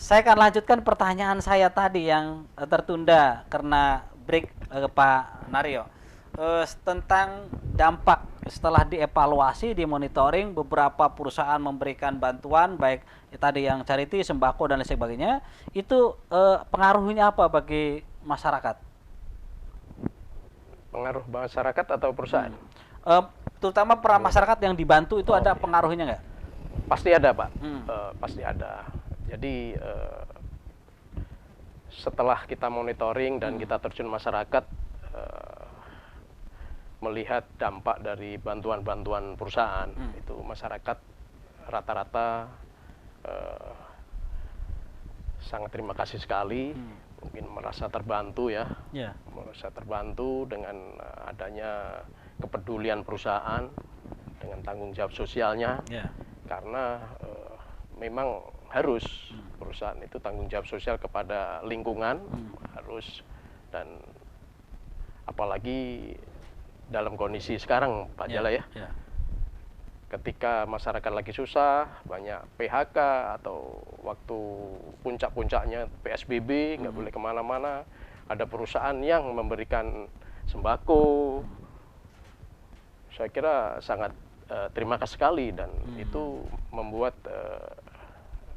S1: Saya akan lanjutkan pertanyaan saya tadi yang tertunda karena break Pak Naryo. Tentang dampak setelah dievaluasi, dimonitoring, beberapa perusahaan memberikan bantuan baik tadi yang charity, sembako dan lain sebagainya, itu pengaruhnya apa bagi masyarakat?
S2: Pengaruh masyarakat atau perusahaan?
S1: Terutama peran masyarakat yang dibantu itu ada pengaruhnya nggak?
S2: Pasti ada, Pak. Pasti ada. Jadi setelah kita monitoring dan kita terjun masyarakat, melihat dampak dari bantuan-bantuan perusahaan, itu masyarakat rata-rata sangat terima kasih sekali, mungkin merasa terbantu ya, merasa terbantu dengan adanya kepedulian perusahaan, dengan tanggung jawab sosialnya, karena memang harus perusahaan itu tanggung jawab sosial kepada lingkungan, harus, dan apalagi dalam kondisi sekarang Pak Jala ya, ketika masyarakat lagi susah, banyak PHK atau waktu puncak-puncaknya PSBB, nggak boleh kemana-mana, ada perusahaan yang memberikan sembako, saya kira sangat terima kasih sekali, dan itu membuat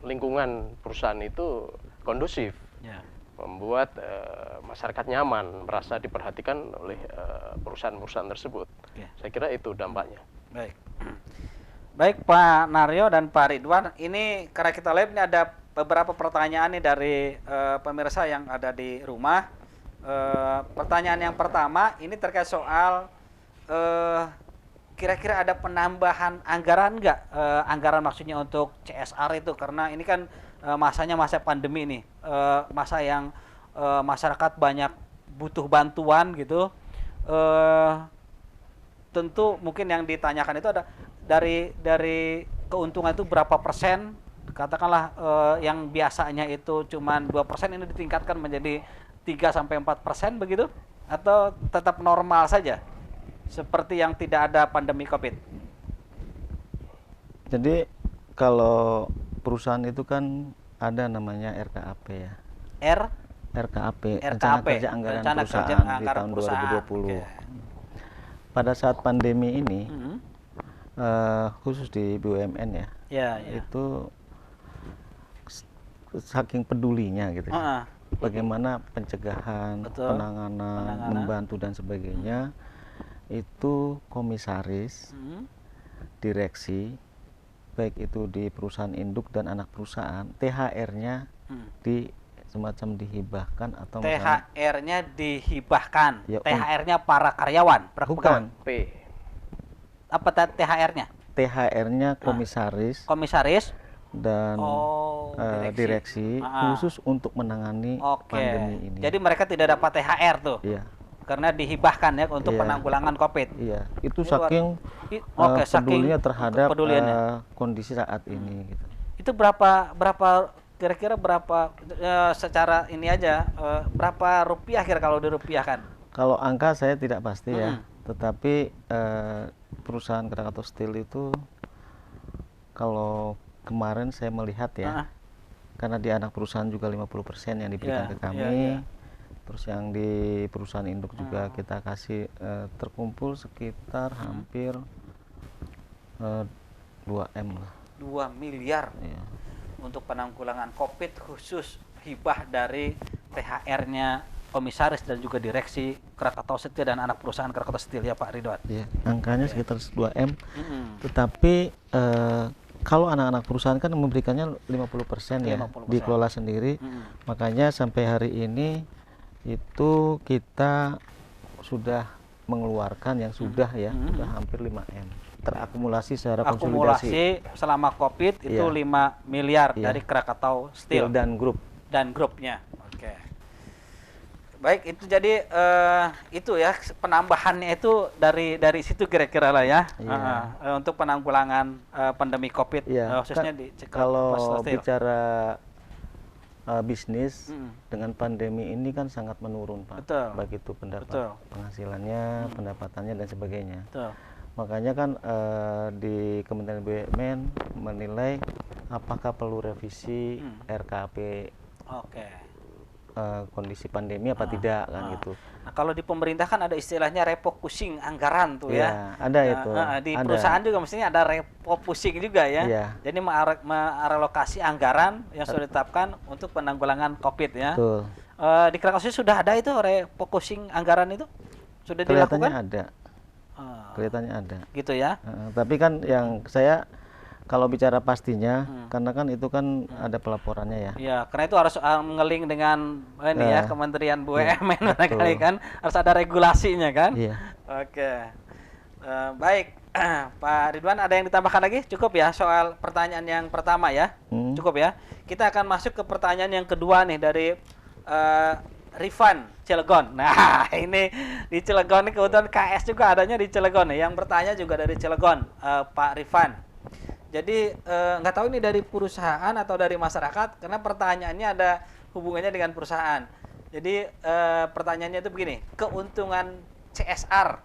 S2: lingkungan perusahaan itu kondusif, membuat masyarakat nyaman, merasa diperhatikan oleh perusahaan-perusahaan tersebut. Saya kira itu dampaknya.
S1: Baik. Baik Pak Naryo dan Pak Ridwan, ini karena kita live ini ada beberapa pertanyaan nih dari pemirsa yang ada di rumah. Pertanyaan yang pertama ini terkait soal kira-kira ada penambahan anggaran nggak? Anggaran maksudnya untuk CSR itu, karena ini kan masanya masa pandemi nih, masa yang masyarakat banyak butuh bantuan gitu. Tentu mungkin yang ditanyakan itu ada dari keuntungan itu berapa persen, katakanlah yang biasanya itu cuma 2%, ini ditingkatkan menjadi 3-4% begitu, atau tetap normal saja seperti yang tidak ada pandemi COVID?
S3: Jadi kalau perusahaan itu kan ada namanya RKAP ya. RKAP, Rencana Kerja Anggaran Perusahaan di tahun 2020. Pada saat pandemi ini, khusus di BUMN ya, itu saking pedulinya gitu. Bagaimana pencegahan, penanganan, membantu dan sebagainya, itu komisaris, direksi, baik itu di perusahaan induk dan anak perusahaan, THR-nya di semacam dihibahkan atau
S1: THR-nya dihibahkan. THR-nya para karyawan,
S3: bukan.
S2: P.
S1: Apa THR-nya?
S3: THR-nya komisaris.
S1: Komisaris
S3: dan direksi khusus untuk menangani pandemi ini.
S1: Jadi mereka tidak dapat THR tuh. Karena dihibahkan ya untuk penanggulangan COVID.
S3: Itu saking pedulinya terhadap kondisi saat ini gitu.
S1: Itu berapa kira-kira berapa secara ini aja berapa rupiah kira kalau dirupiahkan? Kalau
S3: angka saya tidak pasti ya, tetapi perusahaan Krakatau Steel itu kalau kemarin saya melihat ya, karena di anak perusahaan juga 50% yang diberikan ke kami. Terus yang di perusahaan induk juga kita kasih terkumpul sekitar hampir 2M lah.
S1: 2 miliar untuk penanggulangan COVID, khusus hibah dari THR-nya komisaris dan juga direksi Krakatau Steel dan anak perusahaan Krakatau Steel ya Pak Ridwan.
S3: Angkanya sekitar 2M. Tetapi kalau anak-anak perusahaan kan memberikannya 50% ya, 50%. Dikelola sendiri. Makanya sampai hari ini itu kita sudah mengeluarkan yang sudah sudah hampir 5M terakumulasi secara konsolidasi.
S1: Akumulasi selama COVID itu 5 miliar dari Krakatau Steel
S3: dan grupnya.
S1: Oke. baik itu jadi itu ya penambahannya itu dari situ kira-kira lah ya. Untuk penanggulangan pandemi COVID khususnya di
S3: kalau bicara bisnis dengan pandemi ini kan sangat menurun, Pak.
S1: Betul.
S3: Baik itu penghasilannya, pendapatannya dan sebagainya.
S1: Betul.
S3: Makanya kan di Kementerian BUMN menilai apakah perlu revisi RKP kondisi pandemi apa tidak kan gitu.
S1: Nah, kalau di pemerintah kan ada istilahnya refocusing anggaran tuh ya.
S3: Ada itu.
S1: Di perusahaan juga mestinya ada refocusing juga ya. Jadi merelokasi anggaran yang sudah ditetapkan untuk penanggulangan COVID ya.
S3: Betul.
S1: Di Krakatau sudah ada itu refocusing anggaran itu? Sudah
S3: Kelihatannya
S1: dilakukan?
S3: ada. Kelihatannya ada.
S1: Gitu ya.
S3: Tapi kan yang saya kalau bicara pastinya, karena kan itu kan ada pelaporannya ya.
S1: Iya, karena itu harus ngeling dengan ini ya Kementerian BUMN barangkali kan harus ada regulasinya kan.
S3: Iya.
S1: Oke. Baik, Pak Ridwan ada yang ditambahkan lagi? Cukup ya soal pertanyaan yang pertama ya. Cukup ya. Kita akan masuk ke pertanyaan yang kedua nih dari Rifan Cilegon. Nah, ini di Cilegon ini kebetulan KS juga adanya di Cilegon nih. Yang bertanya juga dari Cilegon, Pak Rifan. Jadi nggak tahu ini dari perusahaan atau dari masyarakat karena pertanyaannya ada hubungannya dengan perusahaan. Jadi pertanyaannya itu begini, keuntungan CSR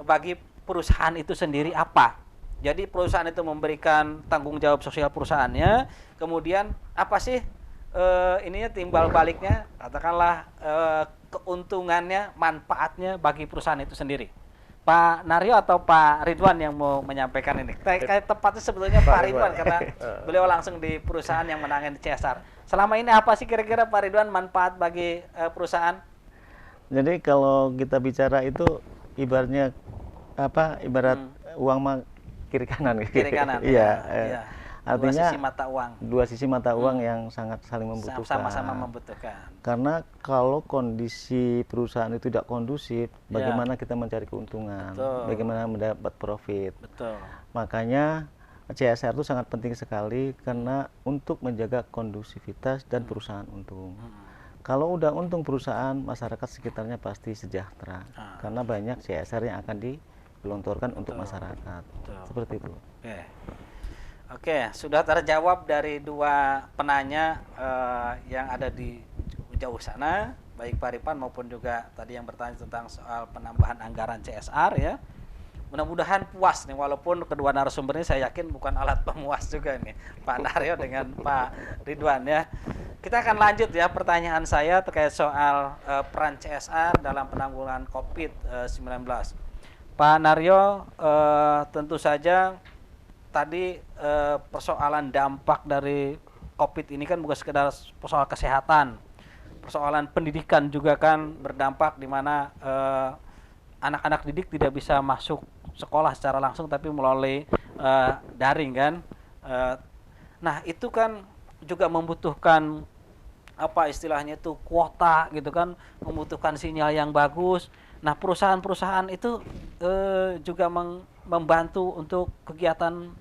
S1: bagi perusahaan itu sendiri apa? Jadi perusahaan itu memberikan tanggung jawab sosial perusahaannya, kemudian apa sih ininya timbal baliknya, katakanlah keuntungannya, manfaatnya bagi perusahaan itu sendiri. Pak Naryo atau Pak Ridwan yang mau menyampaikan ini? Kayak tepatnya sebetulnya Pak Ridwan karena beliau langsung di perusahaan yang menangani CSR. Selama ini apa sih kira-kira Pak Ridwan manfaat bagi perusahaan?
S3: Jadi kalau kita bicara itu ibaratnya ibarat uang mah kiri kanan.
S1: Kiri kanan.
S3: Iya.
S1: dua
S3: Artinya
S1: sisi mata uang
S3: yang sangat saling membutuhkan.
S1: Sama-sama membutuhkan.
S3: Karena kalau kondisi perusahaan itu tidak kondusif, bagaimana kita mencari keuntungan, bagaimana mendapat profit.
S1: Betul.
S3: Makanya CSR itu sangat penting sekali karena untuk menjaga kondusivitas dan perusahaan untung. Kalau udah untung perusahaan, masyarakat sekitarnya pasti sejahtera. Karena banyak CSR yang akan digelontorkan untuk masyarakat. Seperti itu.
S1: Oke, sudah terjawab dari dua penanya yang ada di jauh sana, baik Pak Rifan maupun juga tadi yang bertanya tentang soal penambahan anggaran CSR ya. Mudah-mudahan puas nih, walaupun kedua narasumber ini saya yakin bukan alat pemuas juga nih, Pak Naryo dengan Pak Ridwan ya. Kita akan lanjut ya pertanyaan saya terkait soal peran CSR dalam penanggulangan COVID-19. Pak Naryo, tentu saja tadi persoalan dampak dari COVID ini kan bukan sekedar persoalan kesehatan, persoalan pendidikan juga kan berdampak di mana anak-anak didik tidak bisa masuk sekolah secara langsung tapi melalui daring kan. Nah itu kan juga membutuhkan apa istilahnya itu kuota gitu kan, membutuhkan sinyal yang bagus. Nah perusahaan-perusahaan itu juga membantu untuk kegiatan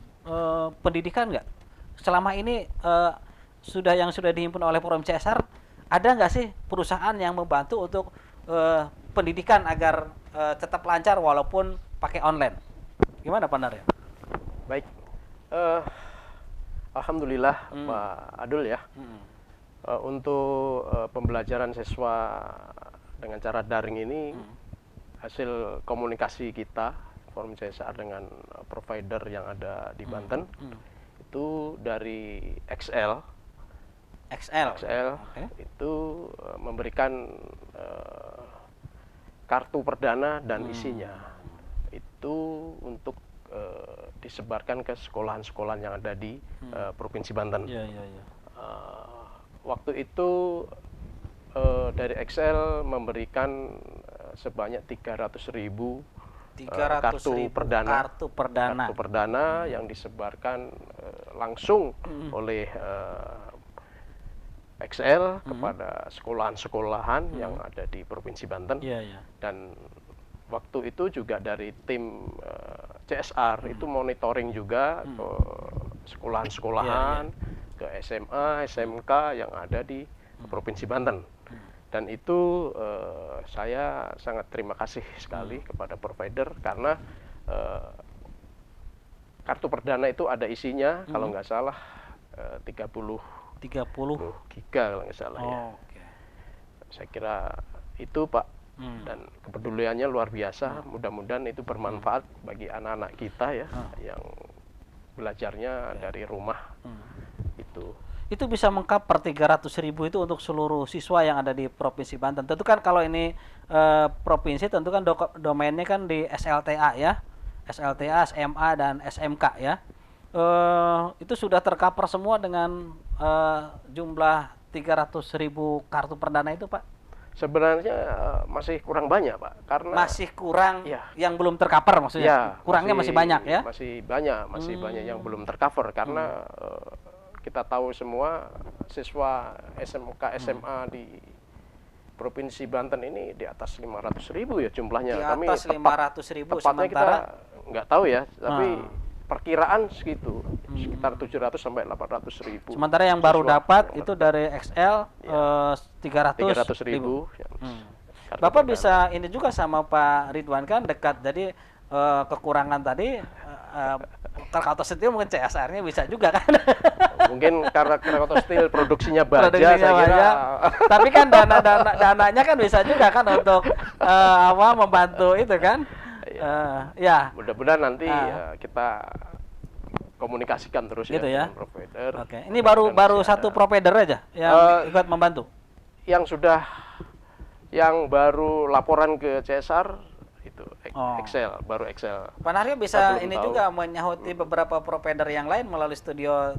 S1: pendidikan nggak? Selama ini sudah dihimpun oleh Forum CSR, ada nggak sih perusahaan yang membantu untuk pendidikan agar tetap lancar walaupun pakai online? Gimana Pak Naryo?
S2: Baik, alhamdulillah Pak Adul ya. Untuk pembelajaran siswa dengan cara daring ini hasil komunikasi kita Forum CSR dengan provider yang ada di Banten itu dari XL itu memberikan kartu perdana dan isinya itu untuk disebarkan ke sekolahan-sekolahan yang ada di Provinsi Banten. Waktu itu dari XL memberikan sebanyak 300.000 kartu perdana yang disebarkan langsung oleh XL kepada sekolahan-sekolahan yang ada di Provinsi Banten. Dan waktu itu juga dari tim CSR itu monitoring juga ke sekolahan-sekolahan, ke SMA, SMK yang ada di Provinsi Banten. Dan itu saya sangat terima kasih sekali kepada provider karena kartu perdana itu ada isinya kalau nggak salah 30 giga kalau nggak salah ya.
S1: Okay.
S2: Saya kira itu Pak, dan kepeduliannya luar biasa. Mudah-mudahan itu bermanfaat bagi anak-anak kita ya yang belajarnya dari rumah.
S1: Itu bisa mengcover 300.000 itu untuk seluruh siswa yang ada di Provinsi Banten. Tentu kan kalau ini provinsi tentu kan domainnya kan di SLTA ya. SLTA, SMA dan SMK ya. Itu sudah tercover semua dengan jumlah 300.000 kartu perdana itu Pak?
S2: Sebenarnya masih kurang banyak Pak, karena
S1: masih kurang
S2: ya,
S1: yang belum tercover maksudnya.
S2: Ya,
S1: kurangnya masih banyak ya?
S2: Masih banyak yang belum tercover karena kita tahu semua siswa SMK SMA di Provinsi Banten ini di atas 500.000 ya jumlahnya.
S1: Di atas 500.000
S2: tepatnya kita nggak tahu ya, tapi perkiraan segitu, sekitar 700 sampai 800.000.
S1: Sementara yang baru dapat itu dari XL 300.000. Bapak bisa ini juga sama Pak Ridwan kan dekat, jadi kekurangan tadi Krakatau Steel mungkin CSR-nya bisa juga kan?
S2: Mungkin karena Krakatau Steel produksinya baja, saya kira.
S1: Tapi kan dananya kan bisa juga kan untuk membantu itu kan? Ya.
S2: Mudah-mudahan nanti kita komunikasikan terus
S1: gitu
S2: ya dengan provider.
S1: Oke. Ini baru satu provider aja yang ikut membantu.
S2: Yang baru laporan ke CSR itu Excel, baru Excel.
S1: Pak Naryo bisa ini juga menyahuti beberapa provider yang lain melalui studio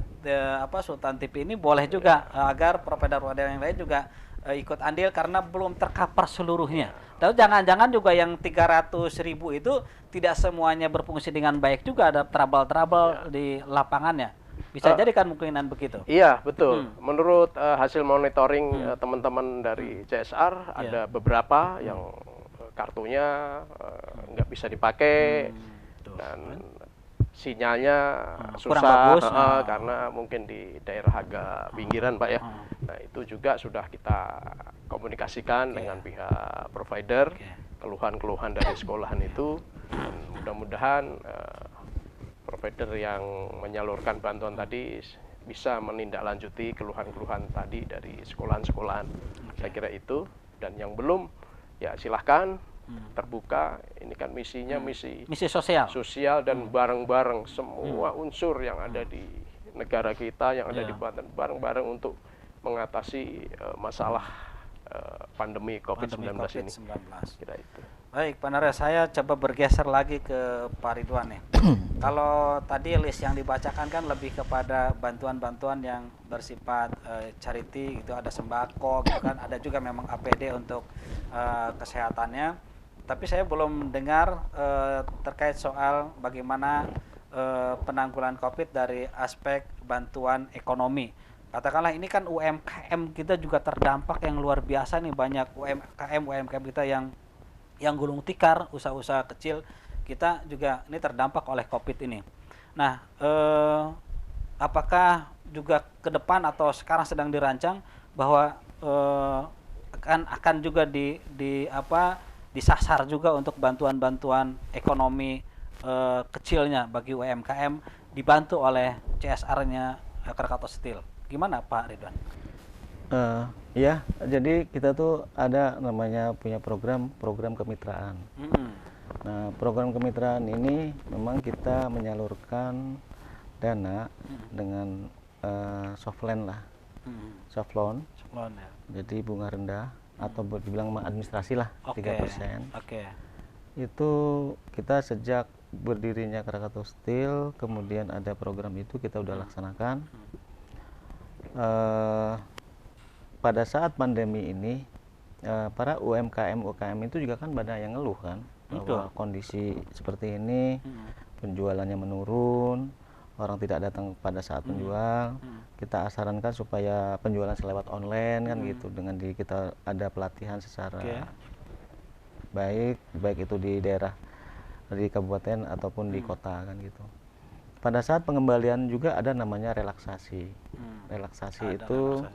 S1: Sultan TV ini, boleh juga agar provider-provider yang lain juga ikut andil karena belum tercover seluruhnya. Lalu jangan-jangan juga yang 300.000 itu tidak semuanya berfungsi dengan baik, juga ada trouble-trouble di lapangannya. Bisa jadi kan kemungkinan begitu.
S2: Iya, betul. Menurut hasil monitoring teman-teman dari CSR ada beberapa yang kartunya nggak bisa dipakai dan sinyalnya susah
S1: bagus,
S2: karena mungkin di daerah agak pinggiran Pak ya. Nah itu juga sudah kita komunikasikan dengan pihak provider, keluhan-keluhan dari sekolahan itu, dan mudah-mudahan provider yang menyalurkan bantuan tadi bisa menindaklanjuti keluhan-keluhan tadi dari sekolahan-sekolahan. Saya kira itu, dan yang belum ya silahkan terbuka. Ini kan misinya misi sosial dan bareng-bareng semua unsur yang ada di negara kita, yang ada di Banten, bareng-bareng untuk mengatasi masalah pandemi COVID-19 ini. Kira itu.
S1: Baik Pak Naryo, saya coba bergeser lagi ke Pak Ridwan nih. Kalau tadi list yang dibacakan kan lebih kepada bantuan-bantuan yang bersifat charity gitu, ada sembako gitu kan, ada juga memang APD untuk kesehatannya. Tapi saya belum dengar terkait soal bagaimana penanggulangan COVID dari aspek bantuan ekonomi. Katakanlah ini kan UMKM kita juga terdampak yang luar biasa nih, banyak UMKM kita yang gulung tikar, usaha-usaha kecil kita juga ini terdampak oleh COVID ini. Nah, apakah juga ke depan atau sekarang sedang dirancang bahwa akan juga disasar juga untuk bantuan-bantuan ekonomi kecilnya bagi UMKM dibantu oleh CSR-nya Krakatau Steel. Gimana Pak Ridwan?
S3: Ya, jadi kita tuh ada namanya punya program kemitraan. Nah, program kemitraan ini memang kita menyalurkan dana dengan soft loan lah, soft loan ya. Jadi bunga rendah atau dibilang administrasi lah 3%. Itu kita sejak berdirinya Krakatau Steel, kemudian ada program itu kita udah laksanakan. Pada saat pandemi ini para UMKM itu juga kan banyak yang ngeluh kan bahwa kondisi seperti ini, penjualannya menurun, orang tidak datang pada saat menjual. Kita sarankan supaya penjualan selewat online kan gitu, dengan kita ada pelatihan secara baik itu di daerah, di kabupaten ataupun di kota kan gitu. Pada saat pengembalian juga ada namanya relaksasi. Relaksasi itu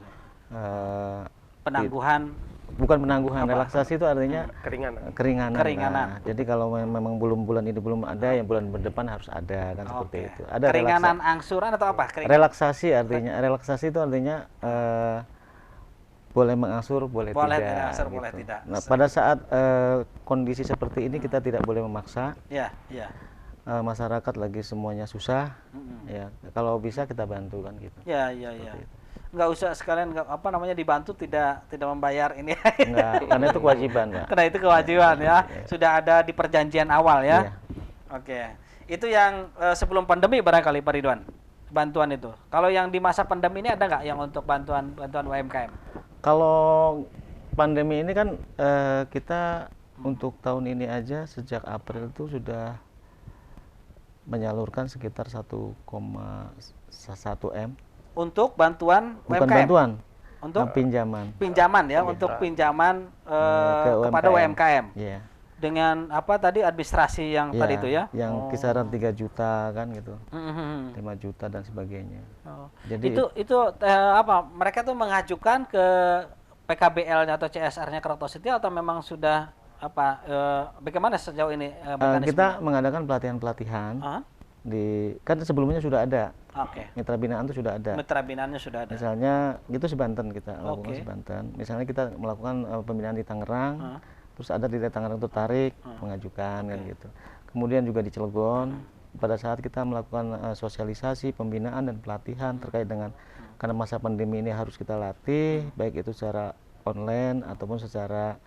S1: penangguhan
S3: bukan penangguhan, relaksasi itu artinya keringanan. Nah, jadi kalau memang bulan ini belum ada, yang bulan depan harus ada kan, seperti itu. Ada
S1: keringanan angsuran atau apa?
S3: Relaksasi artinya, relaksasi itu artinya boleh mengangsur, boleh tidak.
S1: Mengangsur,
S3: gitu.
S1: boleh tidak.
S3: Nah, pada saat kondisi seperti ini kita tidak boleh memaksa.
S1: Ya, ya.
S3: Masyarakat lagi semuanya susah, ya kalau bisa kita bantu kan gitu.
S1: Ya, ya, ya. Nggak usah sekalian dibantu tidak membayar ini.
S3: Enggak, karena itu kewajiban, Pak.
S1: Karena itu kewajiban ya. Sudah ada di perjanjian awal ya. Iya. Oke. Itu yang sebelum pandemi barangkali Pak Ridwan. Bantuan itu. Kalau yang di masa pandemi ini ada nggak yang untuk bantuan UMKM?
S3: Kalau pandemi ini kan kita untuk tahun ini aja sejak April itu sudah menyalurkan sekitar 1,1 M
S1: untuk bantuan
S3: bukan
S1: UMKM.
S3: Bantuan
S1: untuk
S3: pinjaman
S1: ya, untuk pinjaman kepada UMKM.
S3: Yeah.
S1: Dengan apa tadi administrasi yang tadi itu ya,
S3: yang kisaran 3 juta kan gitu, 5 juta dan sebagainya.
S1: Jadi itu apa, mereka tuh mengajukan ke PKBL-nya atau CSR-nya Kertostil atau memang sudah apa, bagaimana sejauh ini
S3: kita mengadakan pelatihan kan sebelumnya sudah ada. Mitra binaan itu sudah ada.
S1: Mitra binaannya sudah ada.
S3: Misalnya itu Banten, kita lakukan Banten. Misalnya kita melakukan pembinaan di Tangerang, terus ada di Tangerang tertarik mengajukan kan gitu. Kemudian juga di Cilegon pada saat kita melakukan sosialisasi, pembinaan dan pelatihan terkait dengan karena masa pandemi ini harus kita latih baik itu secara online ataupun secara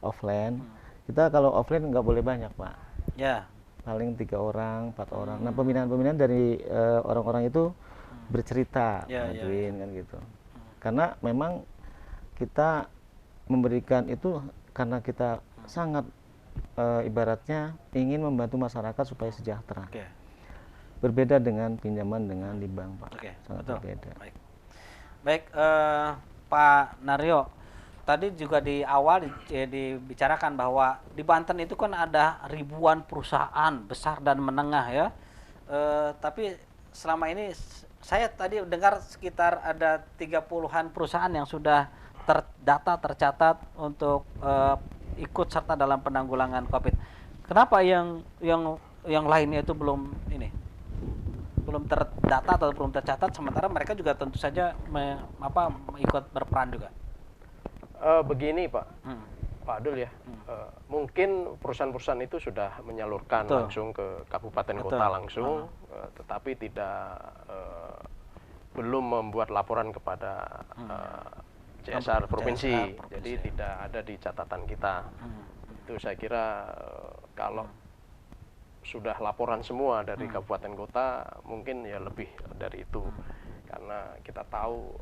S3: offline. Kita kalau offline nggak boleh banyak, Pak. Ya. Paling 3 orang, 4 orang. Nah, pembinaan dari orang-orang itu bercerita, ngaduin kan gitu. Karena memang kita memberikan itu karena kita sangat ibaratnya ingin membantu masyarakat supaya sejahtera. Berbeda dengan pinjaman dengan di bank, Pak. Sangat berbeda.
S1: Baik, Pak Naryo. Tadi juga di awal dibicarakan bahwa di Banten itu kan ada ribuan perusahaan besar dan menengah ya. Tapi selama ini saya tadi dengar sekitar ada 30-an perusahaan yang sudah tercatat untuk ikut serta dalam penanggulangan COVID. Kenapa yang lainnya itu belum terdata atau belum tercatat, sementara mereka juga tentu saja ikut berperan juga?
S2: Begini Pak Adul ya, mungkin perusahaan-perusahaan itu sudah menyalurkan langsung ke kabupaten kota langsung, tetapi belum membuat laporan kepada CSR provinsi, jadi tidak ada di catatan kita. Itu saya kira kalau sudah laporan semua dari kabupaten kota, mungkin ya lebih dari itu, karena kita tahu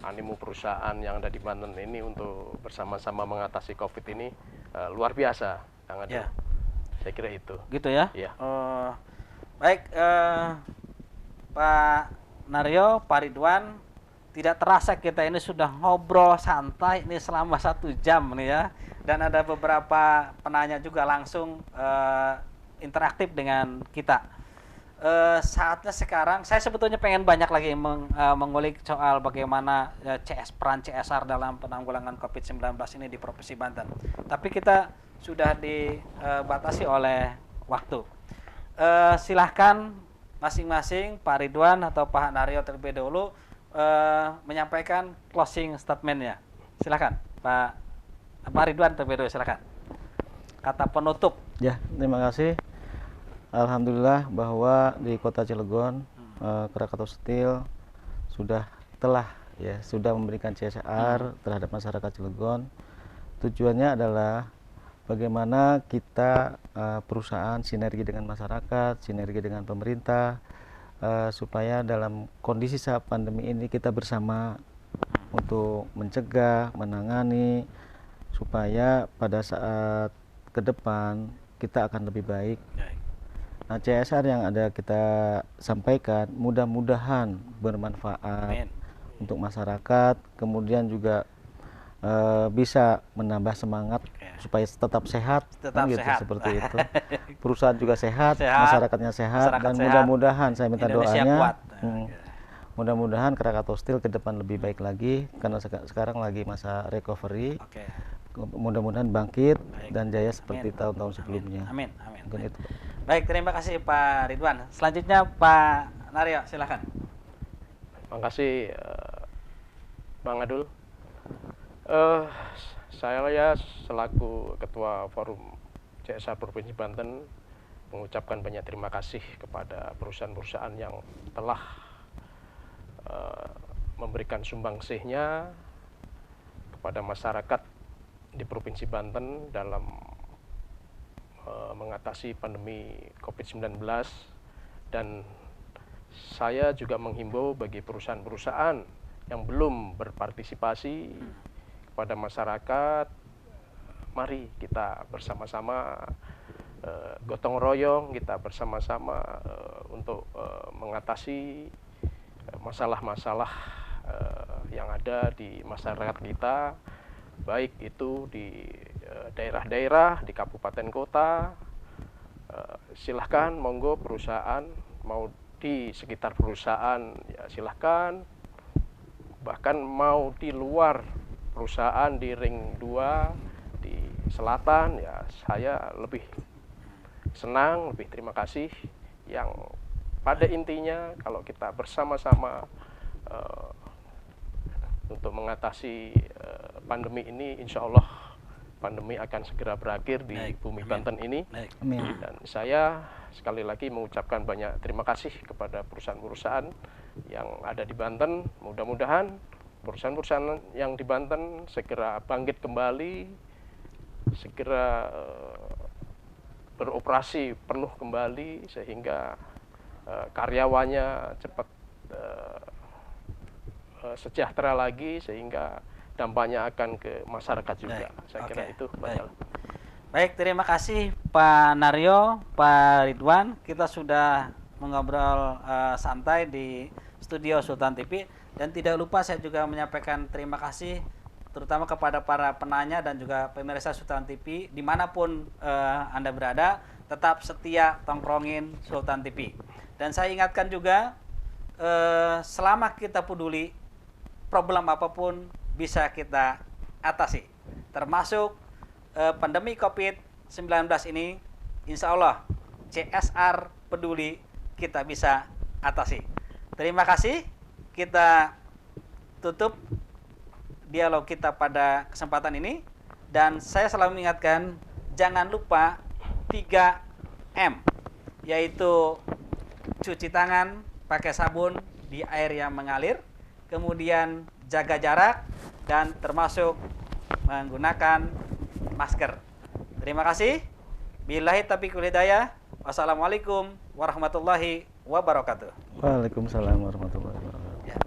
S2: animo perusahaan yang ada di Banten ini untuk bersama-sama mengatasi COVID ini luar biasa, Kang Adil. Saya kira itu.
S1: Gitu ya?
S2: Iya.
S1: Baik, Pak Naryo, Pak Ridwan, tidak terasa kita ini sudah ngobrol santai ini selama 1 jam nih ya, dan ada beberapa penanya juga langsung interaktif dengan kita. Saatnya sekarang saya sebetulnya pengen banyak lagi mengulik soal bagaimana peran CSR dalam penanggulangan COVID-19 ini di Provinsi Banten. Tapi kita sudah dibatasi oleh waktu. Silahkan masing-masing Pak Ridwan atau Pak Naryo terlebih dahulu menyampaikan closing statement-nya. Silahkan Pak Ridwan terlebih dahulu, silahkan. Kata penutup.
S3: Ya, terima kasih. Alhamdulillah bahwa di Kota Cilegon Krakatau Steel sudah memberikan CSR terhadap masyarakat Cilegon. Tujuannya adalah bagaimana kita perusahaan sinergi dengan masyarakat, sinergi dengan pemerintah, supaya dalam kondisi saat pandemi ini kita bersama untuk mencegah, menangani, supaya pada saat ke depan kita akan lebih baik. Nah, CSR yang ada kita sampaikan mudah-mudahan bermanfaat untuk masyarakat, kemudian juga bisa menambah semangat supaya tetap sehat, seperti itu. Perusahaan juga sehat, masyarakatnya sehat, dan mudah-mudahan saya minta doanya mudah-mudahan Krakatau Steel ke depan lebih baik lagi karena sekarang lagi masa recovery.
S1: Oke.
S3: Mudah-mudahan bangkit
S1: Baik.
S3: dan jaya seperti
S1: Amin.
S3: tahun-tahun sebelumnya.
S1: Amin. Amin.
S3: Mungkin itu.
S1: Baik, terima kasih Pak Ridwan. Selanjutnya Pak Naryo, silakan.
S2: Terima kasih Bang Adul. Saya selaku Ketua Forum CSR Provinsi Banten mengucapkan banyak terima kasih kepada perusahaan-perusahaan yang telah memberikan sumbangsihnya kepada masyarakat di Provinsi Banten dalam mengatasi pandemi COVID-19, dan saya juga menghimbau bagi perusahaan-perusahaan yang belum berpartisipasi kepada masyarakat, mari kita bersama-sama gotong royong, kita bersama-sama untuk mengatasi masalah-masalah yang ada di masyarakat kita, baik itu di daerah-daerah, di kabupaten kota. Silahkan, monggo perusahaan mau di sekitar perusahaan ya silahkan, bahkan mau di luar perusahaan di ring 2 di selatan ya saya lebih senang, lebih terima kasih. Yang pada intinya kalau kita bersama-sama untuk mengatasi pandemi ini, insya Allah pandemi akan segera berakhir di bumi Banten ini. Dan saya sekali lagi mengucapkan banyak terima kasih kepada perusahaan-perusahaan yang ada di Banten. Mudah-mudahan perusahaan-perusahaan yang di Banten segera bangkit kembali, segera beroperasi penuh kembali sehingga karyawannya cepat sejahtera lagi, sehingga dampaknya akan ke masyarakat juga. Saya kira itu.
S1: Baik, terima kasih Pak Naryo, Pak Ridwan. Kita sudah mengobrol santai di studio Sultan TV, dan tidak lupa saya juga menyampaikan terima kasih terutama kepada para penanya dan juga pemirsa Sultan TV dimanapun Anda berada, tetap setia tongkrongin Sultan TV. Dan saya ingatkan juga, selama kita peduli, problem apapun bisa kita atasi, termasuk pandemi COVID-19 ini. Insya Allah CSR peduli kita bisa atasi. Terima kasih. Kita tutup dialog kita pada kesempatan ini, dan saya selalu mengingatkan jangan lupa 3M, yaitu cuci tangan pakai sabun di air yang mengalir, kemudian jaga jarak, dan termasuk menggunakan masker. Terima kasih. Billahi taufiq wal hidayah. Wassalamualaikum warahmatullahi wabarakatuh.
S3: Waalaikumsalam warahmatullahi wabarakatuh.
S1: Ya.